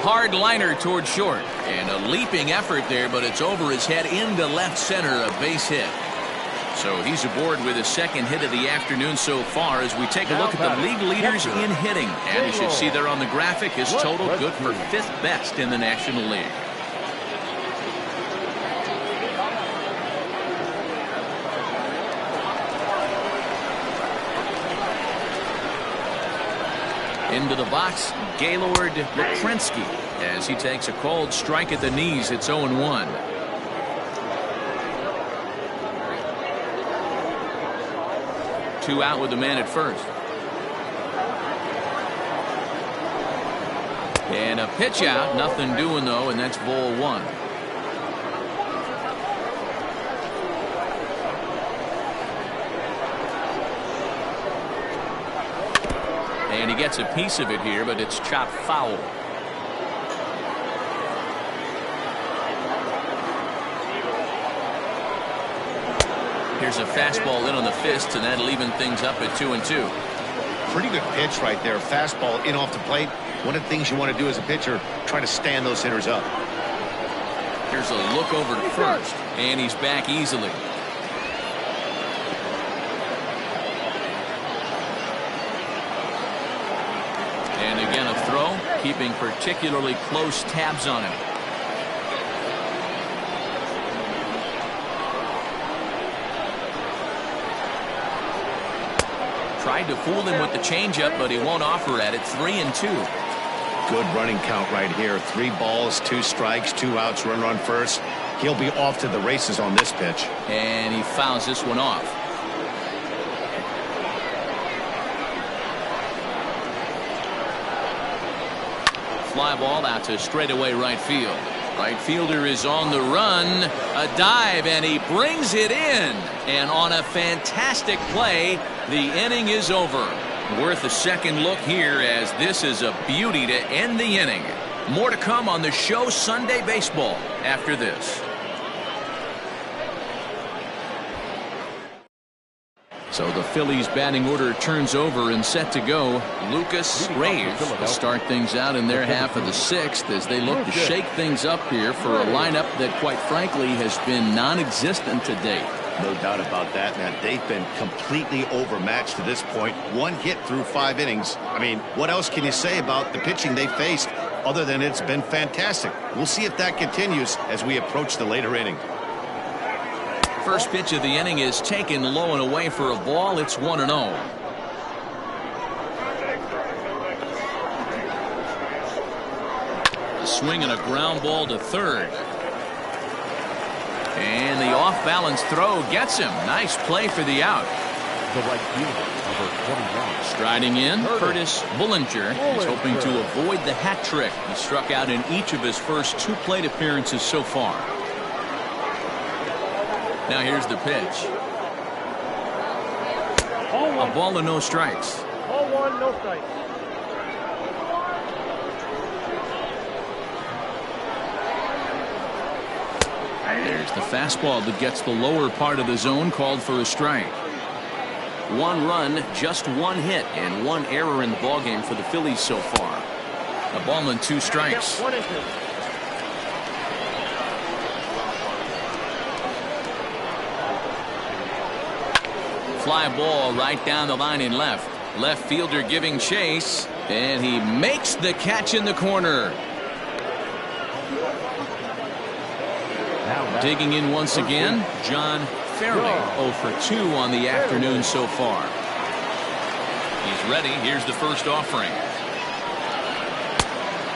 Hard liner toward short, and a leaping effort there, but it's over his head into left center, a base hit. So he's aboard with his second hit of the afternoon so far as we take a look at the league leaders in hitting. And as you see there on the graphic, his total good for 5th best in the National League. Into the box, Gaylord Lukrensky, as he takes a called strike at the knees. It's 0-1. Two out with the man at first. And a pitch out, nothing doing though, and that's ball 1. And he gets a piece of it here, but it's chopped foul. Here's a fastball in on the fist, and that'll even things up at 2-2. Pretty good pitch right there. Fastball in off the plate. One of the things you want to do as a pitcher, try to stand those hitters up. Here's a look over to first, and he's back easily. And again a throw, keeping particularly close tabs on him. Tried to fool him with the changeup, but he won't offer at it. 3-2. Good running count right here. 3 balls, 2 strikes, 2 outs, runner on first. He'll be off to the races on this pitch. And he fouls this one off. Fly ball out to straightaway right field. Right fielder is on the run. A dive, and he brings it in. And on a fantastic play, the inning is over. Worth a second look here, as this is a beauty to end the inning. More to come on the show Sunday Baseball after this. So the Phillies batting order turns over and set to go. Lucas Reyes will start things out in their half of the sixth as they look to shake things up here for a lineup that quite frankly has been non-existent to date. No doubt about that, man. They've been completely overmatched to this point. One hit through 5 innings. I mean, what else can you say about the pitching they faced other than it's been fantastic? We'll see if that continues as we approach the later inning. First pitch of the inning is taken low and away for a ball. It's 1-0. A swing and a ground ball to third. And the off-balance throw gets him. Nice play for the out. The right fielder, number 21. Striding in, Curtis Bullinger is hoping to avoid the hat trick. He struck out in each of his first 2 plate appearances so far. Now here's the pitch. A ball and no strikes. Ball 1, no strikes. There's the fastball that gets the lower part of the zone, called for a strike. 1 run, just 1 hit, and 1 error in the ballgame for the Phillies so far. A ball and 2 strikes. 1-2. Fly ball right down the line in left. Left fielder giving chase, and he makes the catch in the corner. Digging in once again, John Fairley, 0 for 2 on the afternoon so far. He's ready. Here's the first offering.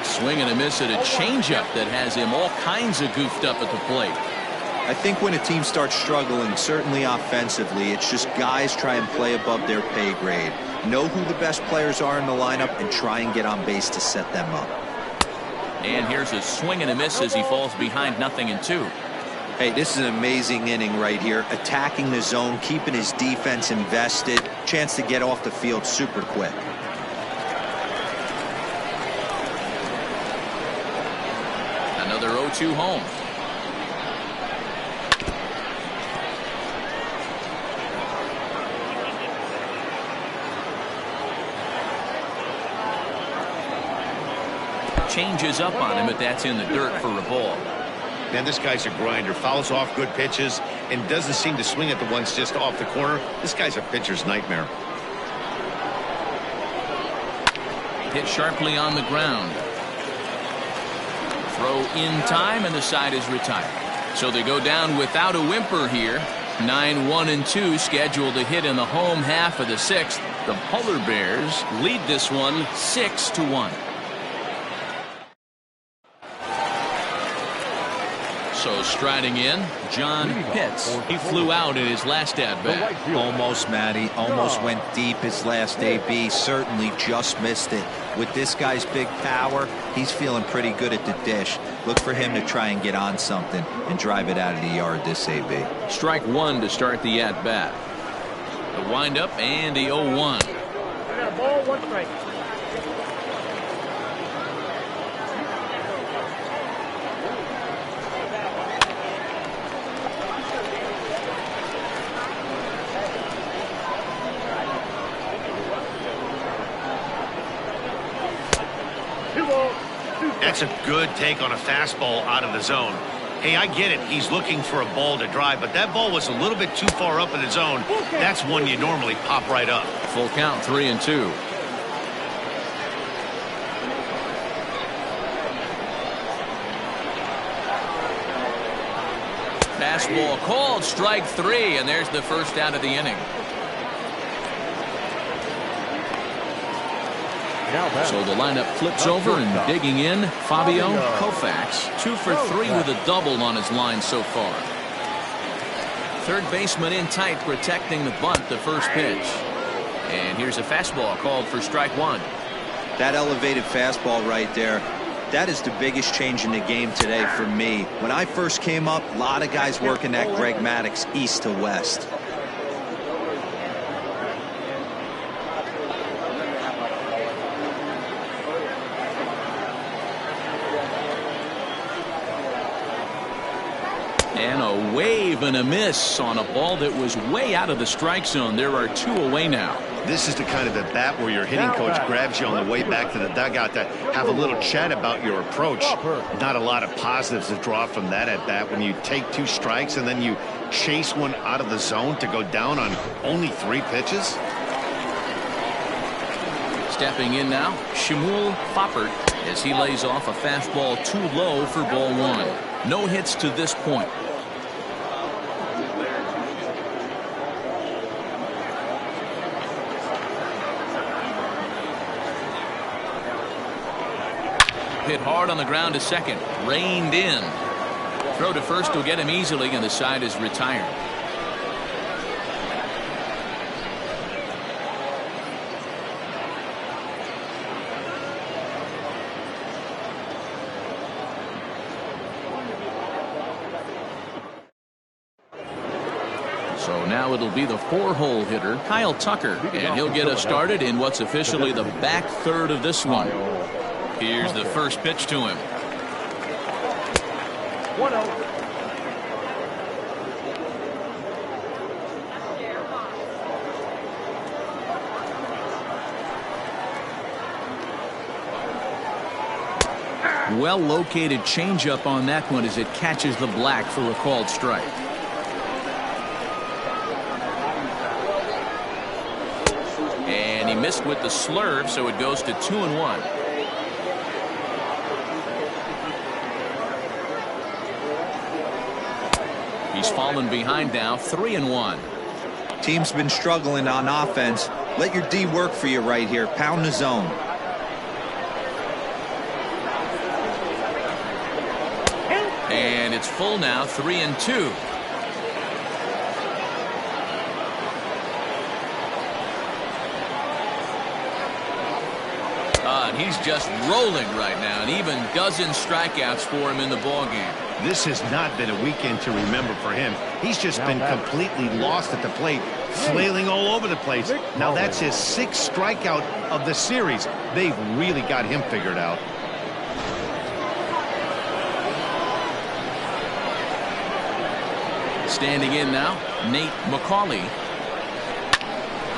Swing and a miss at a changeup that has him all kinds of goofed up at the plate. I think when a team starts struggling, certainly offensively, it's just guys try and play above their pay grade. Know who the best players are in the lineup and try and get on base to set them up. And here's a swing and a miss as he falls behind 0-2. Hey, this is an amazing inning right here. Attacking the zone, keeping his defense invested. Chance to get off the field super quick. Another 0-2 home. Changes up on him, but that's in the dirt for a ball. Man, this guy's a grinder. Fouls off good pitches and doesn't seem to swing at the ones just off the corner. This guy's a pitcher's nightmare. Hit sharply on the ground. Throw in time, and the side is retired. So they go down without a whimper here. 9-1-2 scheduled to hit in the home half of the sixth. The Polar Bears lead this one 6-1. So striding in, John Pitts. He flew out in his last at-bat. Almost, Matty. Almost went deep his last AB. Certainly just missed it. With this guy's big power, he's feeling pretty good at the dish. Look for him to try and get on something and drive it out of the yard this AB. Strike 1 to start the at-bat. The windup and the 0-1. I got a ball, 1 strike. That's a good take on a fastball out of the zone. Hey, I get it. He's looking for a ball to drive, but that ball was a little bit too far up in the zone. That's one you normally pop right up. Full count, 3-2. Fastball called, strike 3, and there's the first out of the inning. So the lineup flips over, and digging in, Fabio Koufax, 2 for 3 with a double on his line so far. Third baseman in tight, protecting the bunt, the first pitch. And here's a fastball called for strike 1. That elevated fastball right there, That is the biggest change in the game today for me. When I first came up, a lot of guys working that Greg Maddux east to west. And a wave and a miss on a ball that was way out of the strike zone. There are 2 away now. This is the kind of at bat where your hitting coach grabs you on the way back to the dugout to have a little chat about your approach. Not a lot of positives to draw from that at bat when you take 2 strikes and then you chase one out of the zone to go down on only 3 pitches. Stepping in now, Shmuel Foppert as he lays off a fastball too low for ball 1. No hits to this point. Hit hard on the ground to second. Reined in. Throw to first will get him easily, and the side is retired. So now it'll be the 4-hole hitter, Kyle Tucker, and he'll get us started in what's officially the back third of this one. Here's the first pitch to him. 1-0. Well located changeup on that one as it catches the black for a called strike. And he missed with the slurve, so it goes to 2-1. He's fallen behind now, 3-1. Team's been struggling on offense. Let your D work for you right here. Pound the zone. And it's full now, 3-2. And he's just rolling right now, and even dozen strikeouts for him in the ballgame. This has not been a weekend to remember for him. He's just been completely lost at the plate, flailing all over the place. Now that's his 6th strikeout of the series. They've really got him figured out. Standing in now, Nate McCauley.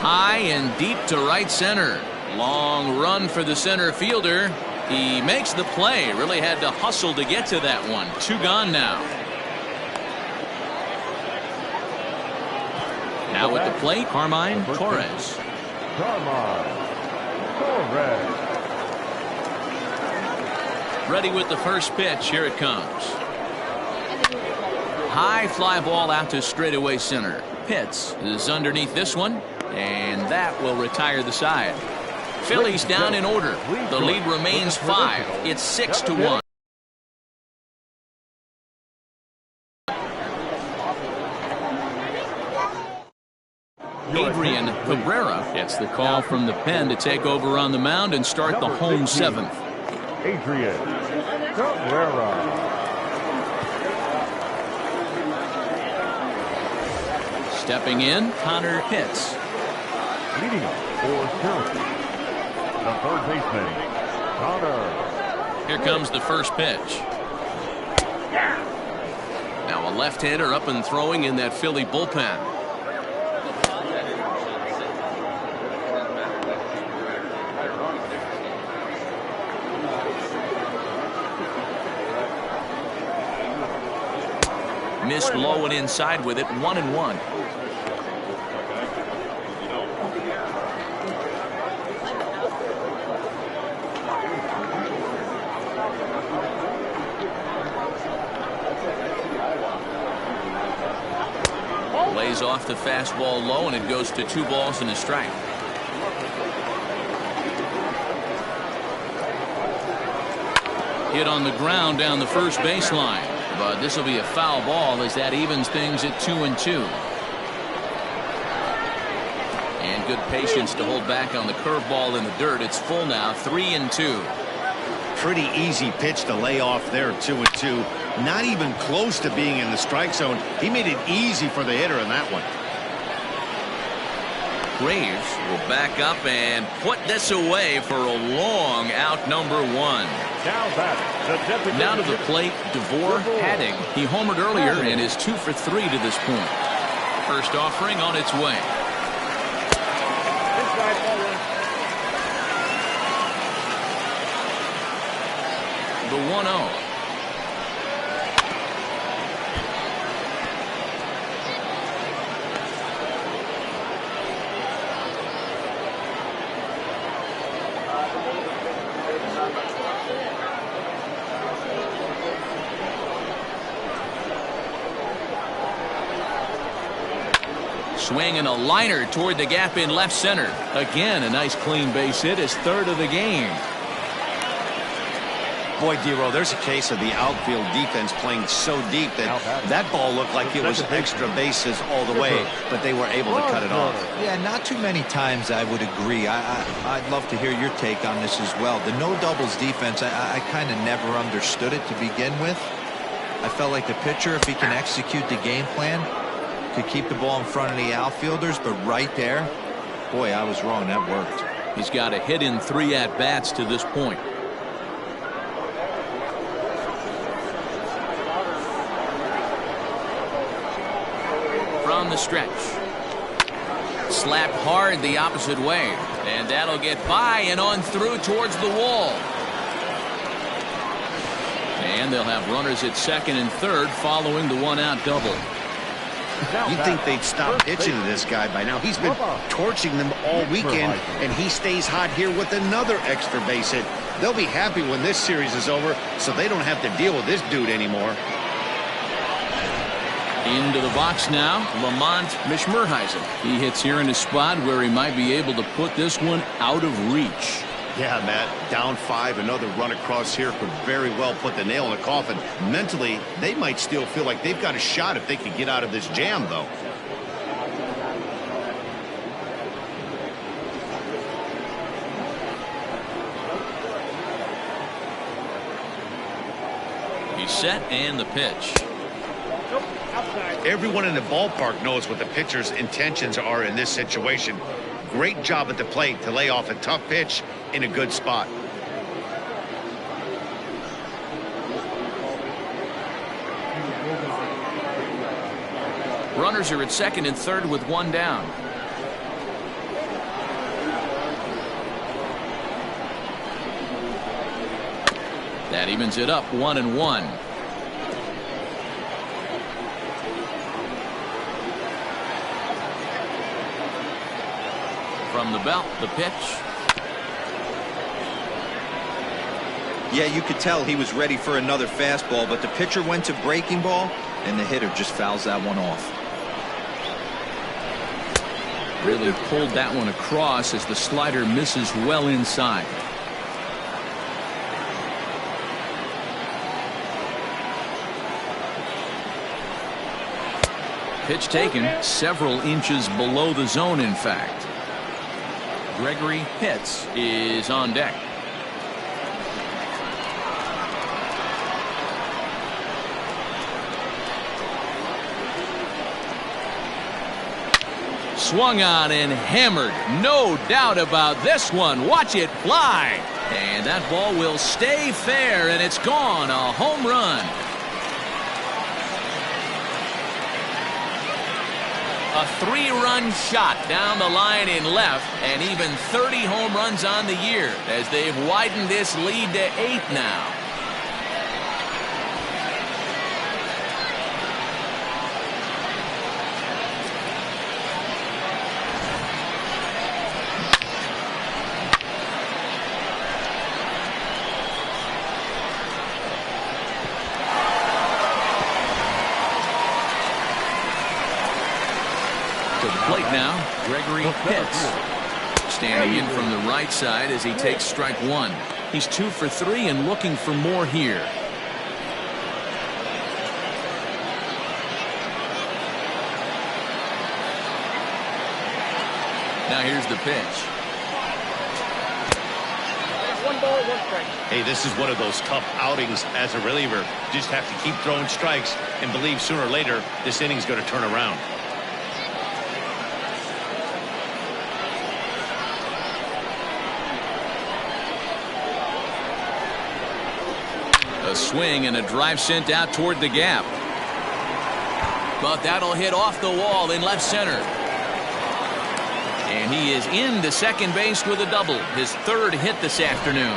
High and deep to right center. Long run for the center fielder. He makes the play. Really had to hustle to get to that one. 2 gone now. Now at the plate, Carmine Torres. Ready with the first pitch. Here it comes. High fly ball out to straightaway center. Pitts is underneath this one, and that will retire the side. Phillies down in order. The lead remains 5. It's 6-1. Adrian Cabrera gets the call from the pen to take over on the mound and start the home 7th. Adrian Cabrera. Stepping in, Connor Pitts. Leading up for Syracuse, the third baseman, Connor. Here comes the first pitch. Now a left-hander up and throwing in that Philly bullpen. Missed low and inside with it, 1-1. Lays off the fastball low, and it goes to 2 balls and a strike. Hit on the ground down the first baseline, but this will be a foul ball as that evens things at 2-2. And good patience to hold back on the curveball in the dirt. It's full now, 3-2. pretty easy pitch to lay off there, 2-2. Not even close to being in the strike zone. He made it easy for the hitter in that one. Graves will back up and put this away for a long out, number 1. Now to the plate, DeVore Hadding. He homered earlier and is 2 for 3 to this point. First offering on its way. The 1-0. Swing and a liner toward the gap in left center. Again, a nice clean base hit, his 3rd of the game. Boy, Dero, there's a case of the outfield defense playing so deep that ball looked like it was extra bases all the way, but they were able to cut it off. Yeah, not too many times I would agree. I'd love to hear your take on this as well. The no doubles defense, I kind of never understood it to begin with. I felt like the pitcher, if he can execute the game plan, could keep the ball in front of the outfielders, but right there, boy, I was wrong. That worked. He's got a hit in 3 at-bats to this point. From the stretch. Slapped hard the opposite way. And that'll get by and on through towards the wall. And they'll have runners at 2nd and 3rd following the 1-out double. You'd think they'd stop pitching to this guy by now. He's been torching them all weekend, and he stays hot here with another extra base hit. They'll be happy when this series is over, so they don't have to deal with this dude anymore. Into the box now, Lamont Mishmerheisen. He hits here in a spot where he might be able to put this one out of reach. Yeah, Matt, down 5, another run across here could very well put the nail in the coffin. Mentally, they might still feel like they've got a shot if they could get out of this jam, though. He's set and the pitch. Everyone in the ballpark knows what the pitcher's intentions are in this situation. Great job at the plate to lay off a tough pitch in a good spot. Runners are at 2nd and 3rd with 1 down. That evens it up 1-1. From the belt, the pitch. Yeah, you could tell he was ready for another fastball, but the pitcher went to breaking ball, and the hitter just fouls that one off. Really pulled that one across as the slider misses well inside. Pitch taken several inches below the zone, in fact. Gregory Pitts is on deck. Swung on and hammered. No doubt about this one. Watch it fly. And that ball will stay fair, and it's gone. A home run. A 3-run shot down the line in left, and even 30 home runs on the year as they've widened this lead to 8 now. Plate now, Gregory Pitts. Standing in from the right side as he takes strike 1. He's 2 for 3 and looking for more here. Now here's the pitch. 1 ball, 1 strike. Hey, this is one of those tough outings as a reliever. Just have to keep throwing strikes and believe sooner or later this inning's going to turn around. A swing and a drive sent out toward the gap. But that'll hit off the wall in left center. And he is into second base with a double. His 3rd hit this afternoon.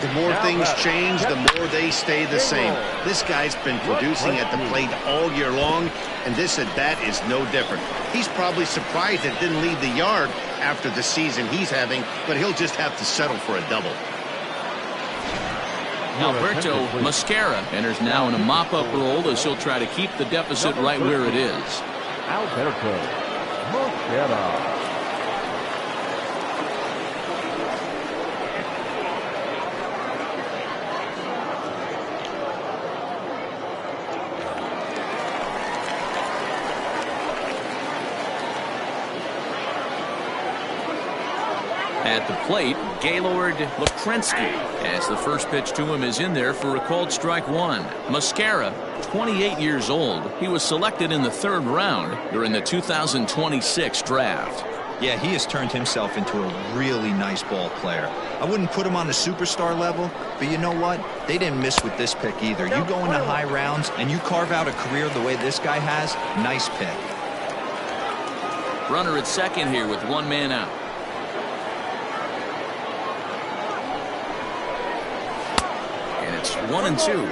The more things change, the more they stay the same. This guy's been producing at the plate all year long, and this at bat is no different. He's probably surprised it didn't leave the yard after the season he's having, but he'll just have to settle for a double. Alberto Mosquera enters now in a mop-up role as he'll try to keep the deficit right where it is. Alberto Mosquera. At the plate, Gaylord Lakrensky, as the first pitch to him is in there for a called strike 1. Mosquera, 28 years old. He was selected in the 3rd round during the 2026 draft. Yeah, he has turned himself into a really nice ball player. I wouldn't put him on the superstar level, but you know what? They didn't miss with this pick either. You go into high rounds and you carve out a career the way this guy has, nice pick. Runner at second here with 1 man out. It's 1-2.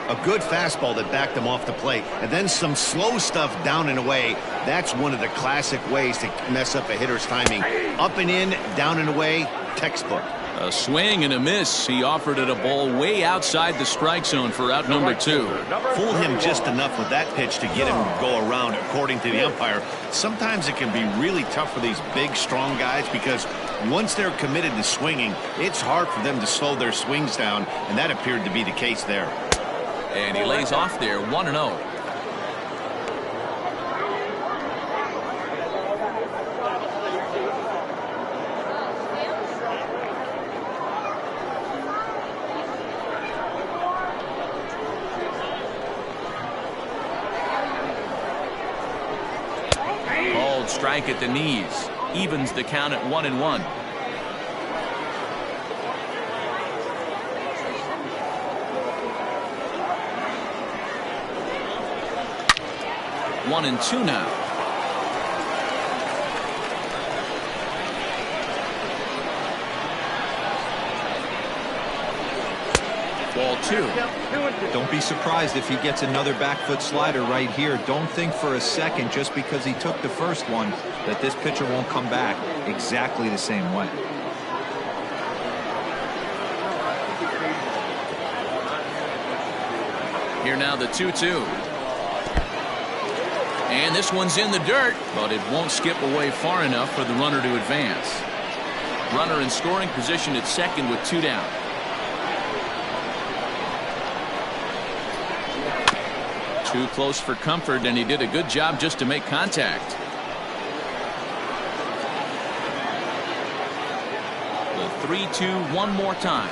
A good fastball that backed him off the plate, and then some slow stuff down and away. That's one of the classic ways to mess up a hitter's timing. Up and in, down and away, textbook. A swing and a miss. He offered it a ball way outside the strike zone for out number 2. Fool him just enough with that pitch to get him to go around, according to the umpire. Sometimes it can be really tough for these big, strong guys because once they're committed to swinging, it's hard for them to slow their swings down, and that appeared to be the case there. And he lays off there, 1-0. Called strike at the knees. Evens the count at 1-1. One and 2 now. Ball 2. Don't be surprised if he gets another back foot slider right here. Don't think for a second just because he took the first one that this pitcher won't come back exactly the same way. Here now the 2-2. And this one's in the dirt, but it won't skip away far enough for the runner to advance. Runner in scoring position at second with 2 down. Too close for comfort, and he did a good job just to make contact. The 3-2 one more time.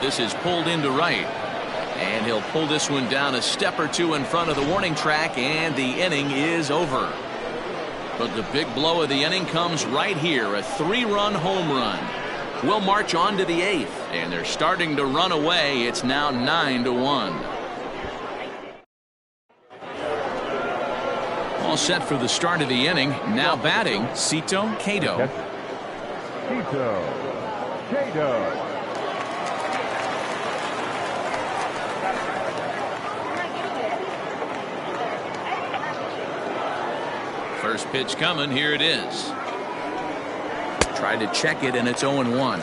This is pulled into right. And he'll pull this one down a step or 2 in front of the warning track, and the inning is over. But the big blow of the inning comes right here, a 3-run home run. We'll march on to the 8th, and they're starting to run away. It's now 9-1. All set for the start of the inning. Now batting, Sito Cato. Cato. First pitch coming. Here it is. Tried to check it, and it's 0-1.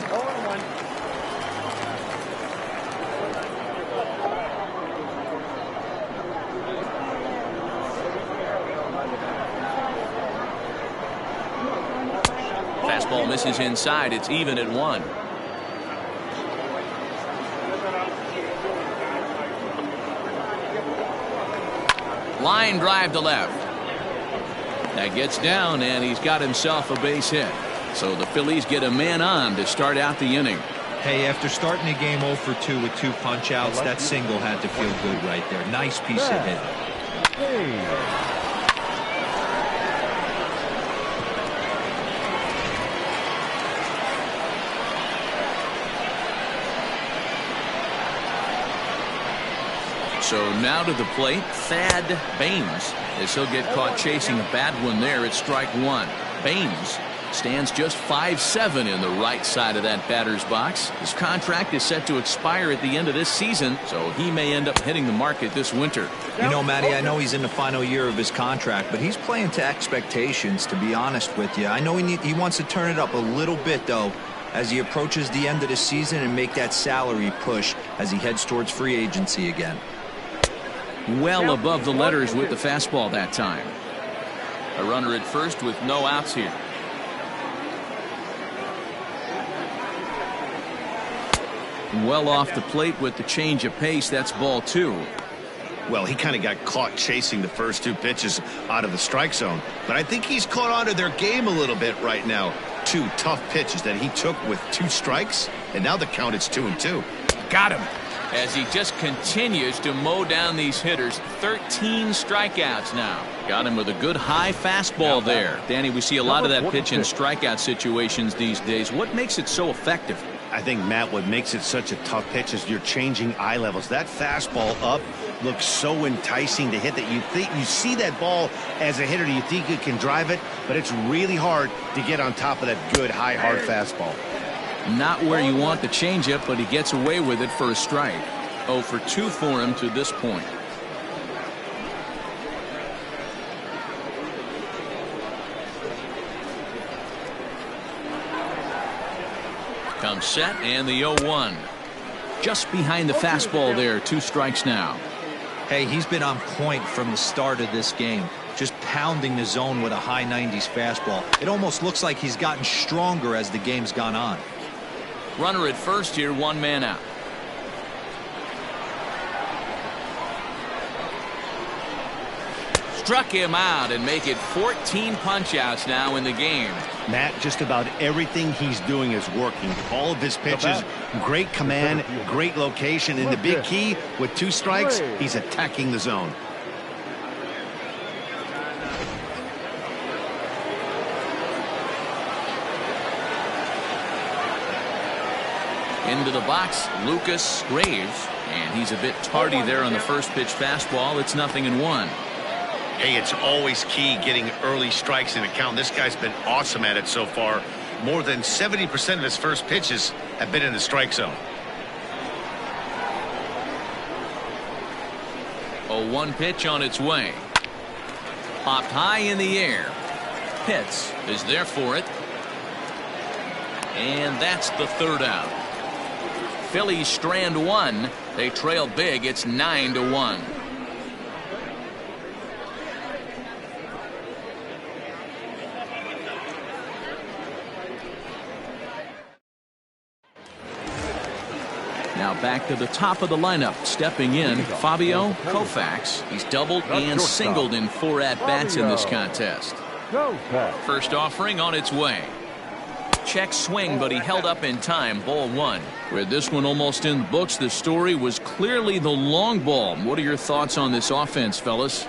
Fastball misses inside. It's even at 1. Line drive to left. That gets down, and he's got himself a base hit. So the Phillies get a man on to start out the inning. Hey, after starting the game 0 for 2 with 2 punch-outs, that single had to feel good right there. Nice piece of hitting. So now to the plate, Thad Baines, as he'll get caught chasing a bad one there at strike one. Baines stands just 5'7" in the right side of that batter's box. His contract is set to expire at the end of this season, so he may end up hitting the market this winter. You know, Matty, I know he's in the final year of his contract, but he's playing to expectations, to be honest with you. I know he wants to turn it up a little bit, though, as he approaches the end of the season and make that salary push as he heads towards free agency again. Well above the letters with the fastball that time. A runner at first with no outs here. Well off the plate with the change of pace. That's ball 2. Well, he kind of got caught chasing the first 2 pitches out of the strike zone. But I think he's caught on to their game a little bit right now. 2 tough pitches that he took with 2 strikes. And now the count is 2-2. Got him. As he just continues to mow down these hitters. 13 strikeouts now. Got him with a good high fastball there. Danny, we see a lot of that pitch in strikeout situations these days. What makes it so effective? I think, Matt, what makes it such a tough pitch is you're changing eye levels. That fastball up looks so enticing to hit that you see that ball as a hitter, you think you can drive it, but it's really hard to get on top of that good high hard fastball. Not where you want the changeup, but he gets away with it for a strike. 0 for 2 for him to this point. Comes set, and the 0-1. Just behind the fastball there. 2 strikes now. Hey, he's been on point from the start of this game. Just pounding the zone with a high 90s fastball. It almost looks like he's gotten stronger as the game's gone on. Runner at first here, 1 man out. Struck him out and make it 14 punch-outs now in the game. Matt, just about everything he's doing is working. All of his pitches, great command, great location, and the big key, with 2 strikes, he's attacking the zone. Into the box, Lucas Graves, and he's a bit tardy there on the first pitch fastball. It's 0-1. Hey, it's always key getting early strikes in a count. This guy's been awesome at it so far. More than 70% of his first pitches have been in the strike zone. 0-1 pitch on its way. Popped high in the air. Pitts is there for it. And that's the 3rd out. Phillies strand 1. They trail big. It's 9-1. Now back to the top of the lineup. Stepping in, Fabio Koufax. He's doubled and singled in 4 at-bats in this contest. First offering on its way. Check swing, but he held up in time. Ball 1. With this one almost in the books, the story was clearly the long ball. What are your thoughts on this offense, fellas?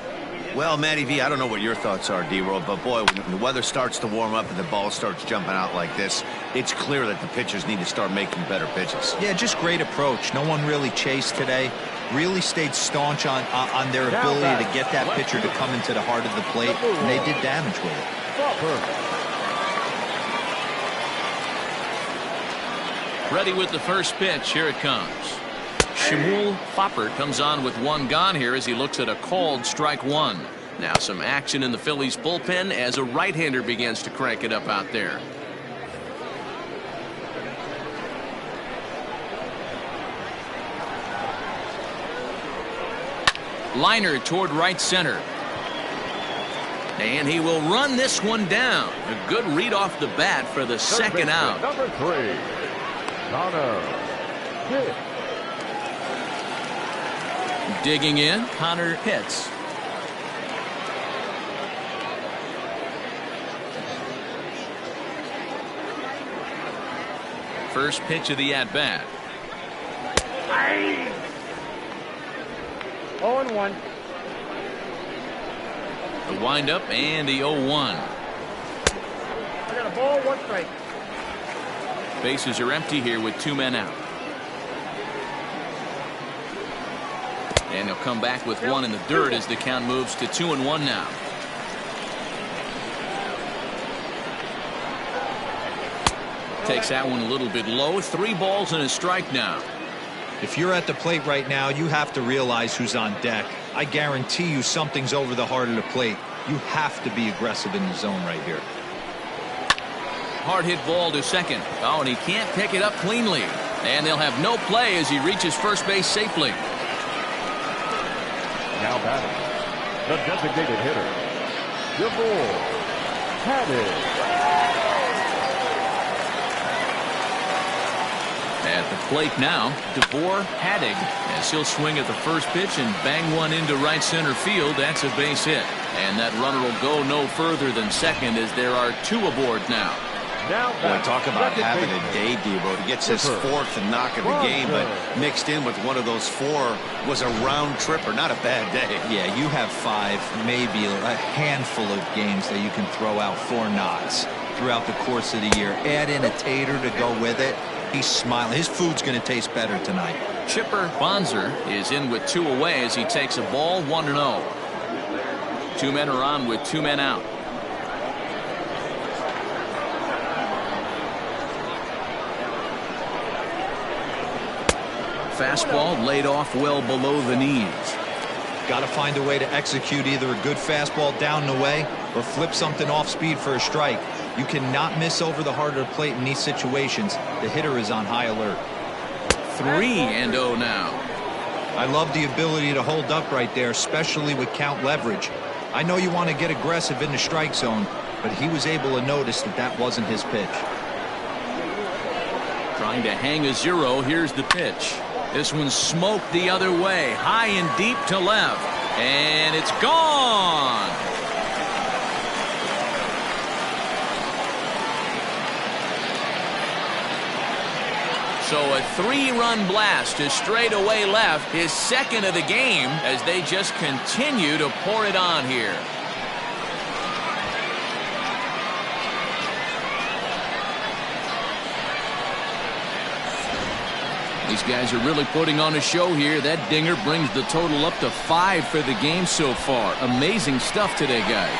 Well, Matty V, I don't know what your thoughts are, D-Roll, but boy, when the weather starts to warm up and the ball starts jumping out like this, it's clear that the pitchers need to start making better pitches. Yeah, just great approach. No one really chased today. Really stayed staunch on their ability to get that pitcher to come into the heart of the plate, and they did damage with it. Ready with the first pitch. Here it comes. Shmuel Foppert comes on with 1 gone here as he looks at a called strike 1. Now some action in the Phillies bullpen as a right-hander begins to crank it up out there. Liner toward right center. And he will run this one down. A good read off the bat for the 2nd out. Number 3. Digging in, Connor Pitts. First pitch of the at-bat. 0-1. The windup and the 0-1. I got a ball, 1 strike. Bases are empty here with 2 men out. And he'll come back with 1 in the dirt as the count moves to 2-1 now. Takes that one a little bit low. 3 balls and a strike now. If you're at the plate right now, you have to realize who's on deck. I guarantee you something's over the heart of the plate. You have to be aggressive in the zone right here. Hard hit ball to second. Oh, and he can't pick it up cleanly. And they'll have no play as he reaches first base safely. Now batting, the designated hitter, DeVore Hadid. At the plate now, DeVore Hadid, as he'll swing at the first pitch and bang one into right center field. That's a base hit. And that runner will go no further than second as there are 2 aboard now. Boy, talk about having a day, Debo. He gets his 4th knock of the game, but mixed in with one of those 4 was a round tripper. Not a bad day. Yeah, you have 5, maybe a handful of games that you can throw out 4 knocks throughout the course of the year. Add in a tater to go with it. He's smiling. His food's going to taste better tonight. Chipper Bonzer is in with 2 away as he takes a ball 1-0. 2 men are on with 2 men out. Fastball laid off well below the knees. Got to find a way to execute either a good fastball down the way or flip something off speed for a strike. You cannot miss over the heart of the plate in these situations. The hitter is on high alert. 3-0 now. I love the ability to hold up right there, especially with count leverage. I know you want to get aggressive in the strike zone, but he was able to notice that that wasn't his pitch. Trying to hang a 0. Here's the pitch. This one's smoked the other way, high and deep to left, and it's gone. So a 3-run blast to straightaway left, his 2nd of the game, as they just continue to pour it on here. These guys are really putting on a show here. That dinger brings the total up to 5 for the game so far. Amazing stuff today, guys.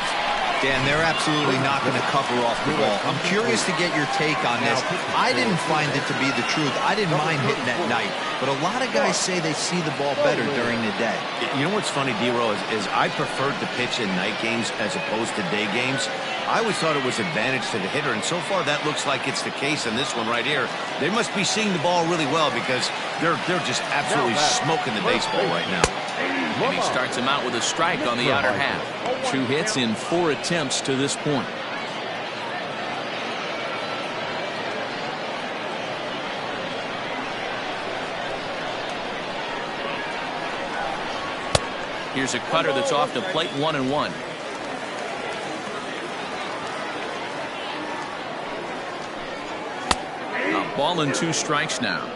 Dan, they're absolutely not going to cover off the ball. I'm curious to get your take on this. I didn't find it to be the truth. I didn't mind hitting at night, but a lot of guys say they see the ball better during the day. You know what's funny, D-Row, is I preferred to pitch in night games as opposed to day games. I always thought it was advantage to the hitter, and so far that looks like it's the case in this one right here. They must be seeing the ball really well because they're just absolutely smoking the baseball right now. And he starts him out with a strike on the outer half. 2 hits in 4 attempts to this point. Here's a cutter that's off the plate, 1-1. A ball and 2 strikes now.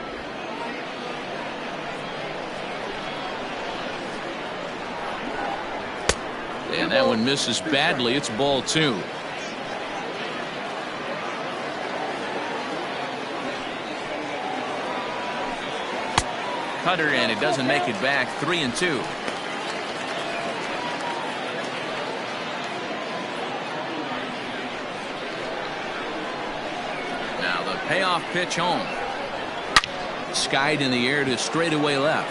And that one misses badly. It's ball 2. Cutter, and it doesn't make it back. 3-2. Now the payoff pitch home. Skied in the air to straightaway left.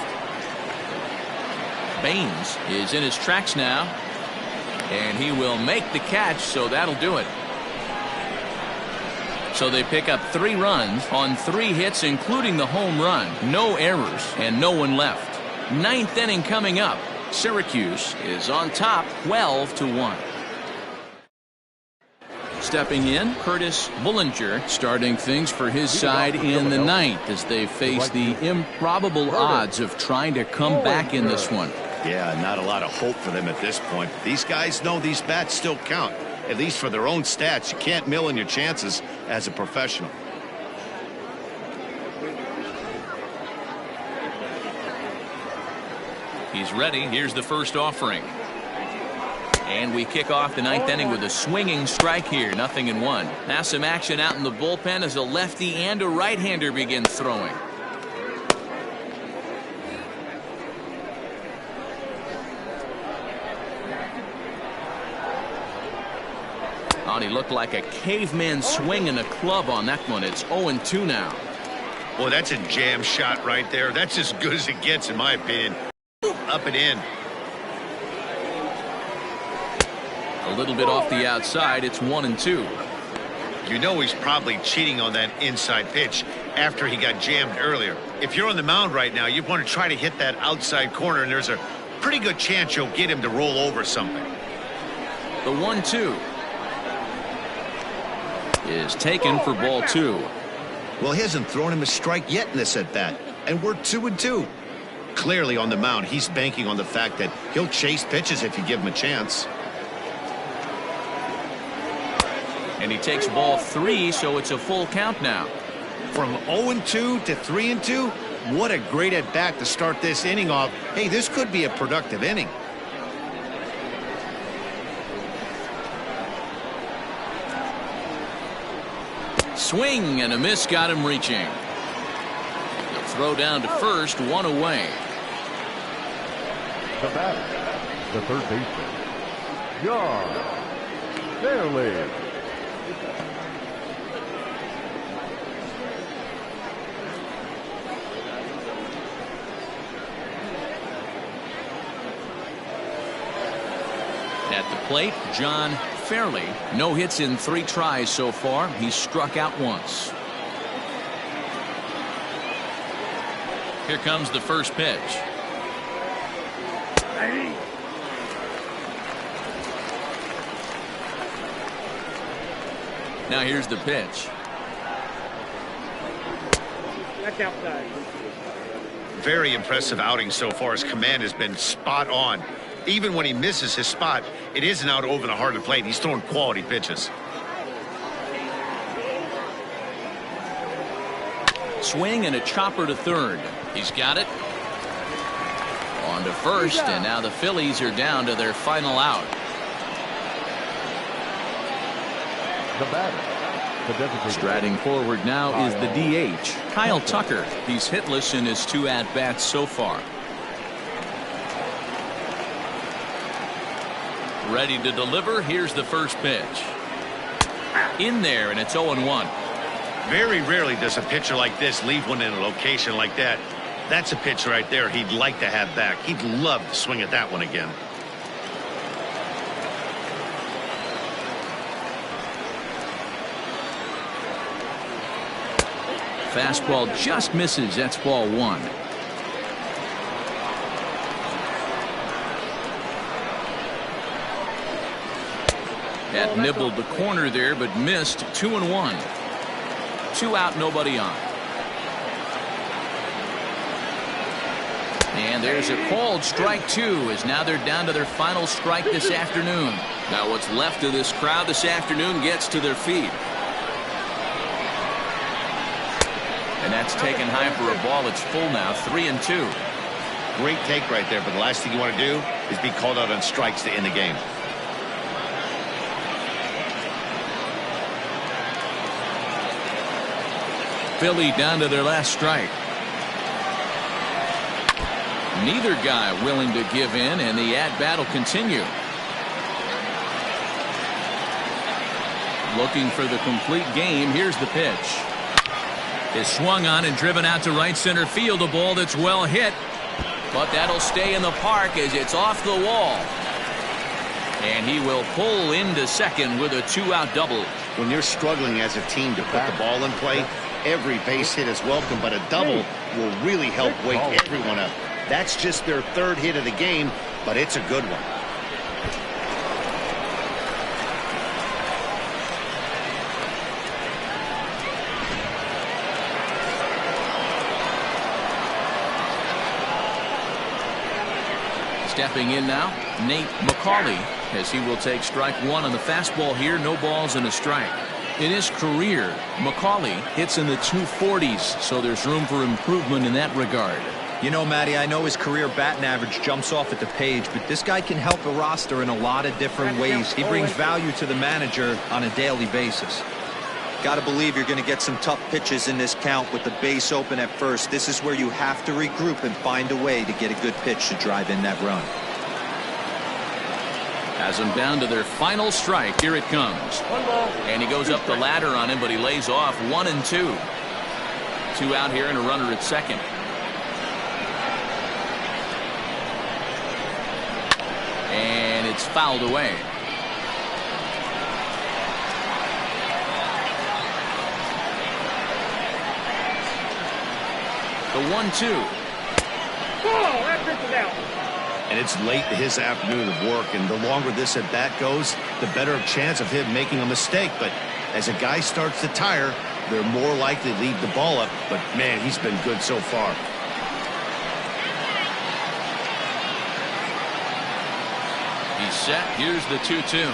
Baines is in his tracks now, and he will make the catch, so that'll do it. So they pick up 3 runs on 3 hits, including the home run. No errors and no one left. 9th inning coming up. Syracuse is on top 12-1. Stepping in, Curtis Bullinger starting things for his side in the 9th as they face the improbable odds of trying to come back in this one. Yeah, not a lot of hope for them at this point. These guys know these bats still count, at least for their own stats. You can't mill in your chances as a professional. He's ready. Here's the first offering. And we kick off the ninth inning with a swinging strike here. 0-1. Now some action out in the bullpen as a lefty and a right-hander begins throwing. Oh, he looked like a caveman swinging a club on that one. It's 0-2 now. Well, that's a jam shot right there. That's as good as it gets, in my opinion. Up and in. A little bit off the outside. It's 1-2. You know he's probably cheating on that inside pitch after he got jammed earlier. If you're on the mound right now, you want to try to hit that outside corner, and there's a pretty good chance you'll get him to roll over something. The 1-2 is taken for ball 2. Well, he hasn't thrown him a strike yet in this at-bat, and we're 2-2. Clearly on the mound, he's banking on the fact that he'll chase pitches if you give him a chance. And he takes ball 3, so it's a full count now. From 0-2 to 3-2, what a great at-bat to start this inning off. Hey, this could be a productive inning. Swing and a miss got him reaching. The throw down to first, 1 away. The batter, the third baseman, John Fairley. At the plate, John Fairley. No hits in 3 tries so far. He's struck out once. Here comes the first pitch. Now here's the pitch. That's outside. Very impressive outing so far. His command has been spot on. Even when he misses his spot, it isn't out over the heart of the plate. He's throwing quality pitches. Swing and a chopper to third. He's got it. On to first, and now the Phillies are down to their final out. The batter, the designated. Striding forward now is the DH, Kyle Tucker. He's hitless in his 2 at-bats so far. Ready to deliver. Here's the first pitch. In there, and it's 0-1. Very rarely does a pitcher like this leave one in a location like that. That's a pitch right there he'd like to have back. He'd love to swing at that one again. Fastball just misses. That's ball 1. Had nibbled the corner there, but missed. 2-1. 2 out, nobody on. And there's a called strike 2, as now they're down to their final strike this afternoon. Now what's left of this crowd this afternoon gets to their feet. And that's taken high for a ball. It's full now, 3-2. Great take right there, but the last thing you want to do is be called out on strikes to end the game. Philly down to their last strike. Neither guy willing to give in, and the at-bat will continue. Looking for the complete game. Here's the pitch. Is swung on and driven out to right center field. A ball that's well hit, but that'll stay in the park as it's off the wall. And he will pull into second with a 2-out double. When you're struggling as a team to put the ball in play, every base hit is welcome, but a double will really help wake everyone up. That's just their 3rd hit of the game, but it's a good one. Stepping in now, Nate McCauley, as he will take strike 1 on the fastball here. No balls and a strike. In his career, McCauley hits in the 240s, so there's room for improvement in that regard. You know, Matty, I know his career batting average jumps off at the page, but this guy can help a roster in a lot of different ways. He brings value to the manager on a daily basis. Got to believe you're going to get some tough pitches in this count with the base open at first. This is where you have to regroup and find a way to get a good pitch to drive in that run. Has them down to their final strike. Here it comes. And he goes up the ladder on him, but he lays off 1 and 2. 2 out here and a runner at second. And it's fouled away. The 1-2. Oh, that pitch is out. And it's late in his afternoon of work, and the longer this at bat goes, the better chance of him making a mistake. But as a guy starts to tire, they're more likely to leave the ball up. But man, he's been good so far. He's set. Here's the 2-2.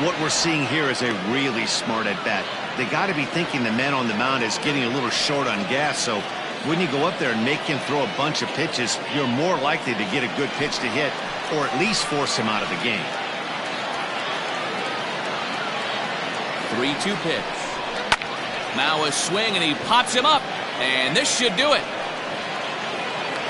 What we're seeing here is a really smart at bat. They got to be thinking the man on the mound is getting a little short on gas, so when you go up there and make him throw a bunch of pitches, you're more likely to get a good pitch to hit, or at least force him out of the game. 3-2 pitch. Now a swing, and he pops him up, and this should do it.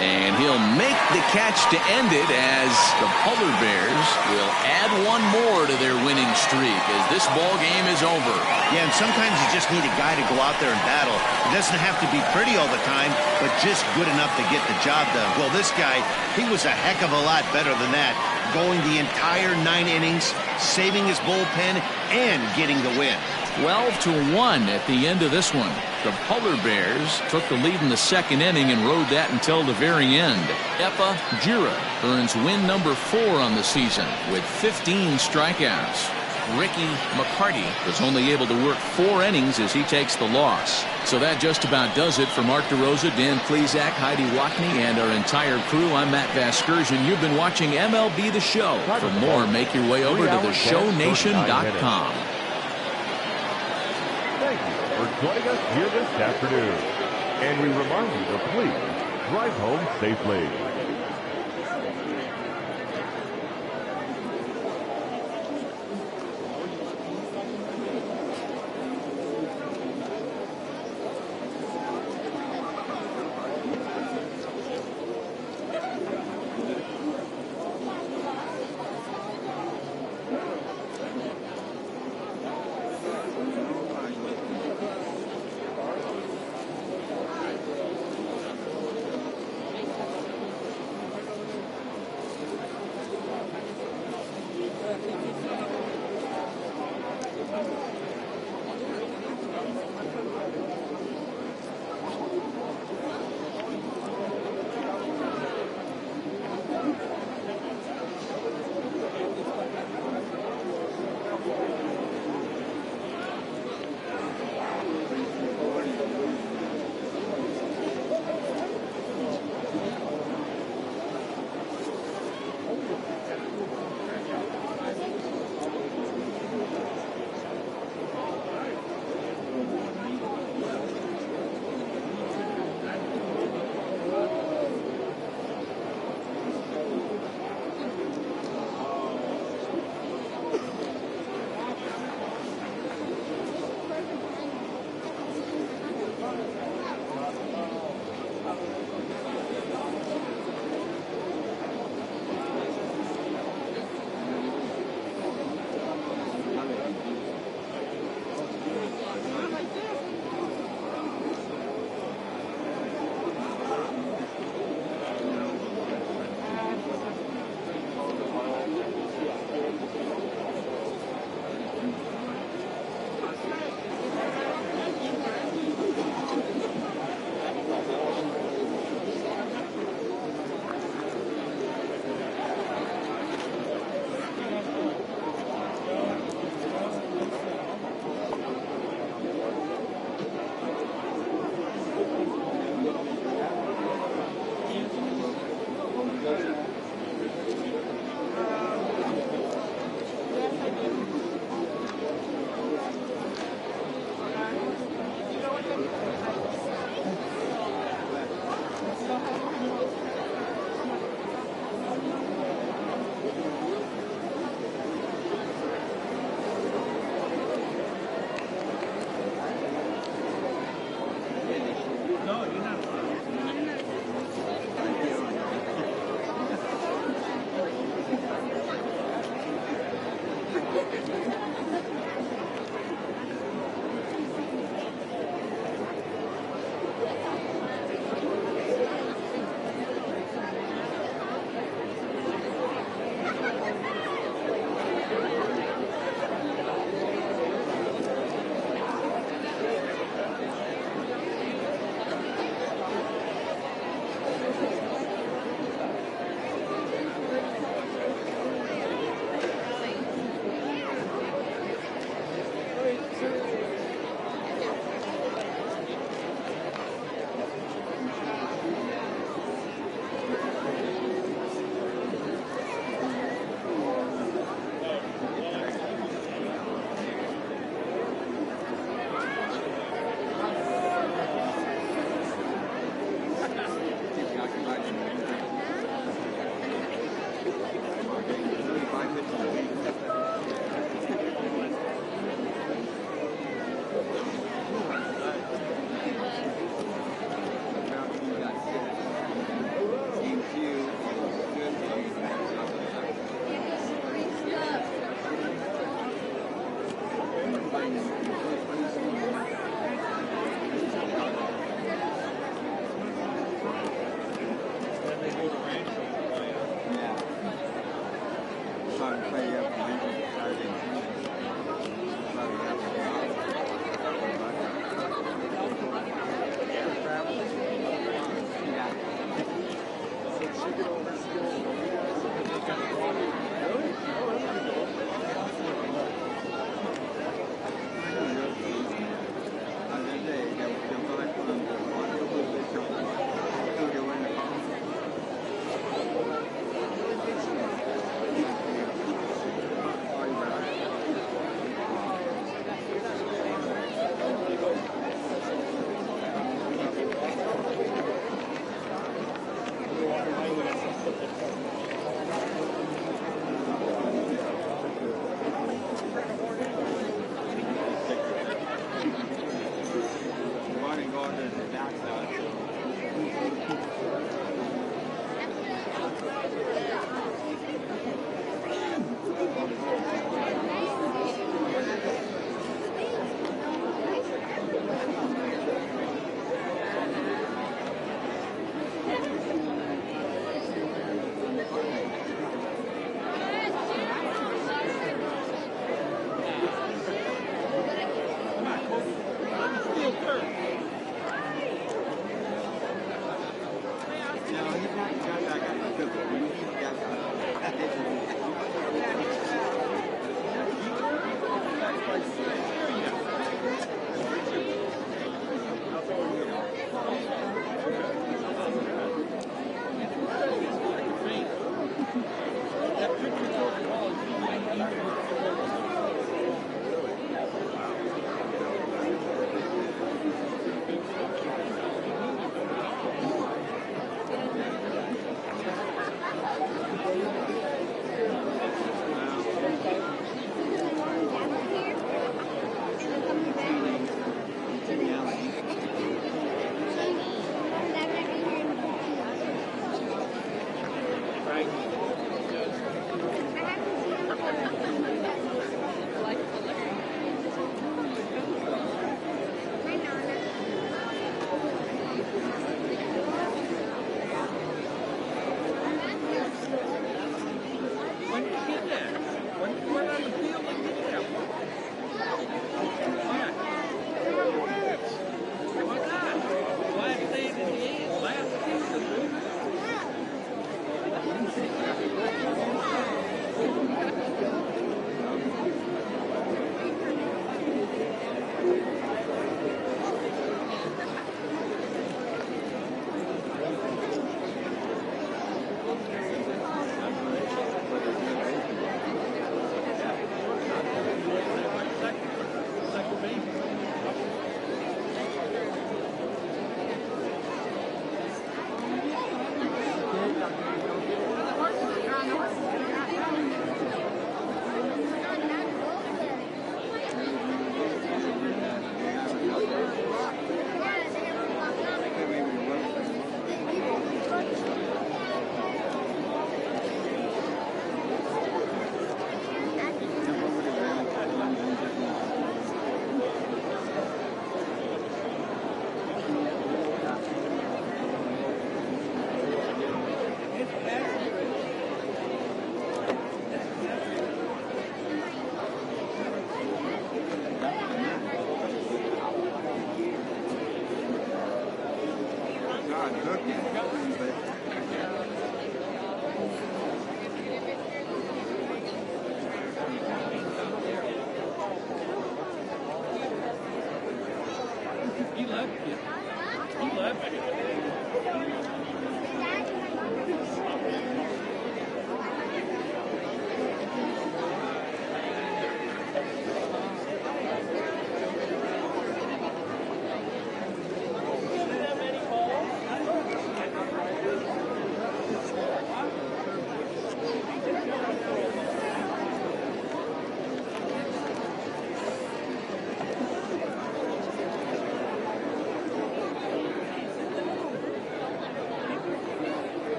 And he'll make the catch to end it as the Polar Bears will add one more to their winning streak as this ball game is over. Yeah, and sometimes you just need a guy to go out there and battle. It doesn't have to be pretty all the time, but just good enough to get the job done. Well, this guy, he was a heck of a lot better than that, going the entire 9 innings, saving his bullpen, and getting the win. 12-1 at the end of this one. The Polar Bears took the lead in the second inning and rode that until the very end. Epa Jira earns win number 4 on the season with 15 strikeouts. Ricky McCarty was only able to work 4 innings as he takes the loss. So that just about does it for Mark DeRosa, Dan Plesac, Heidi Watney, and our entire crew. I'm Matt Vasgersian. You've been watching MLB The Show. For more, make your way over to theshownation.com. Thank you for joining us here this afternoon. And we remind you to please drive home safely.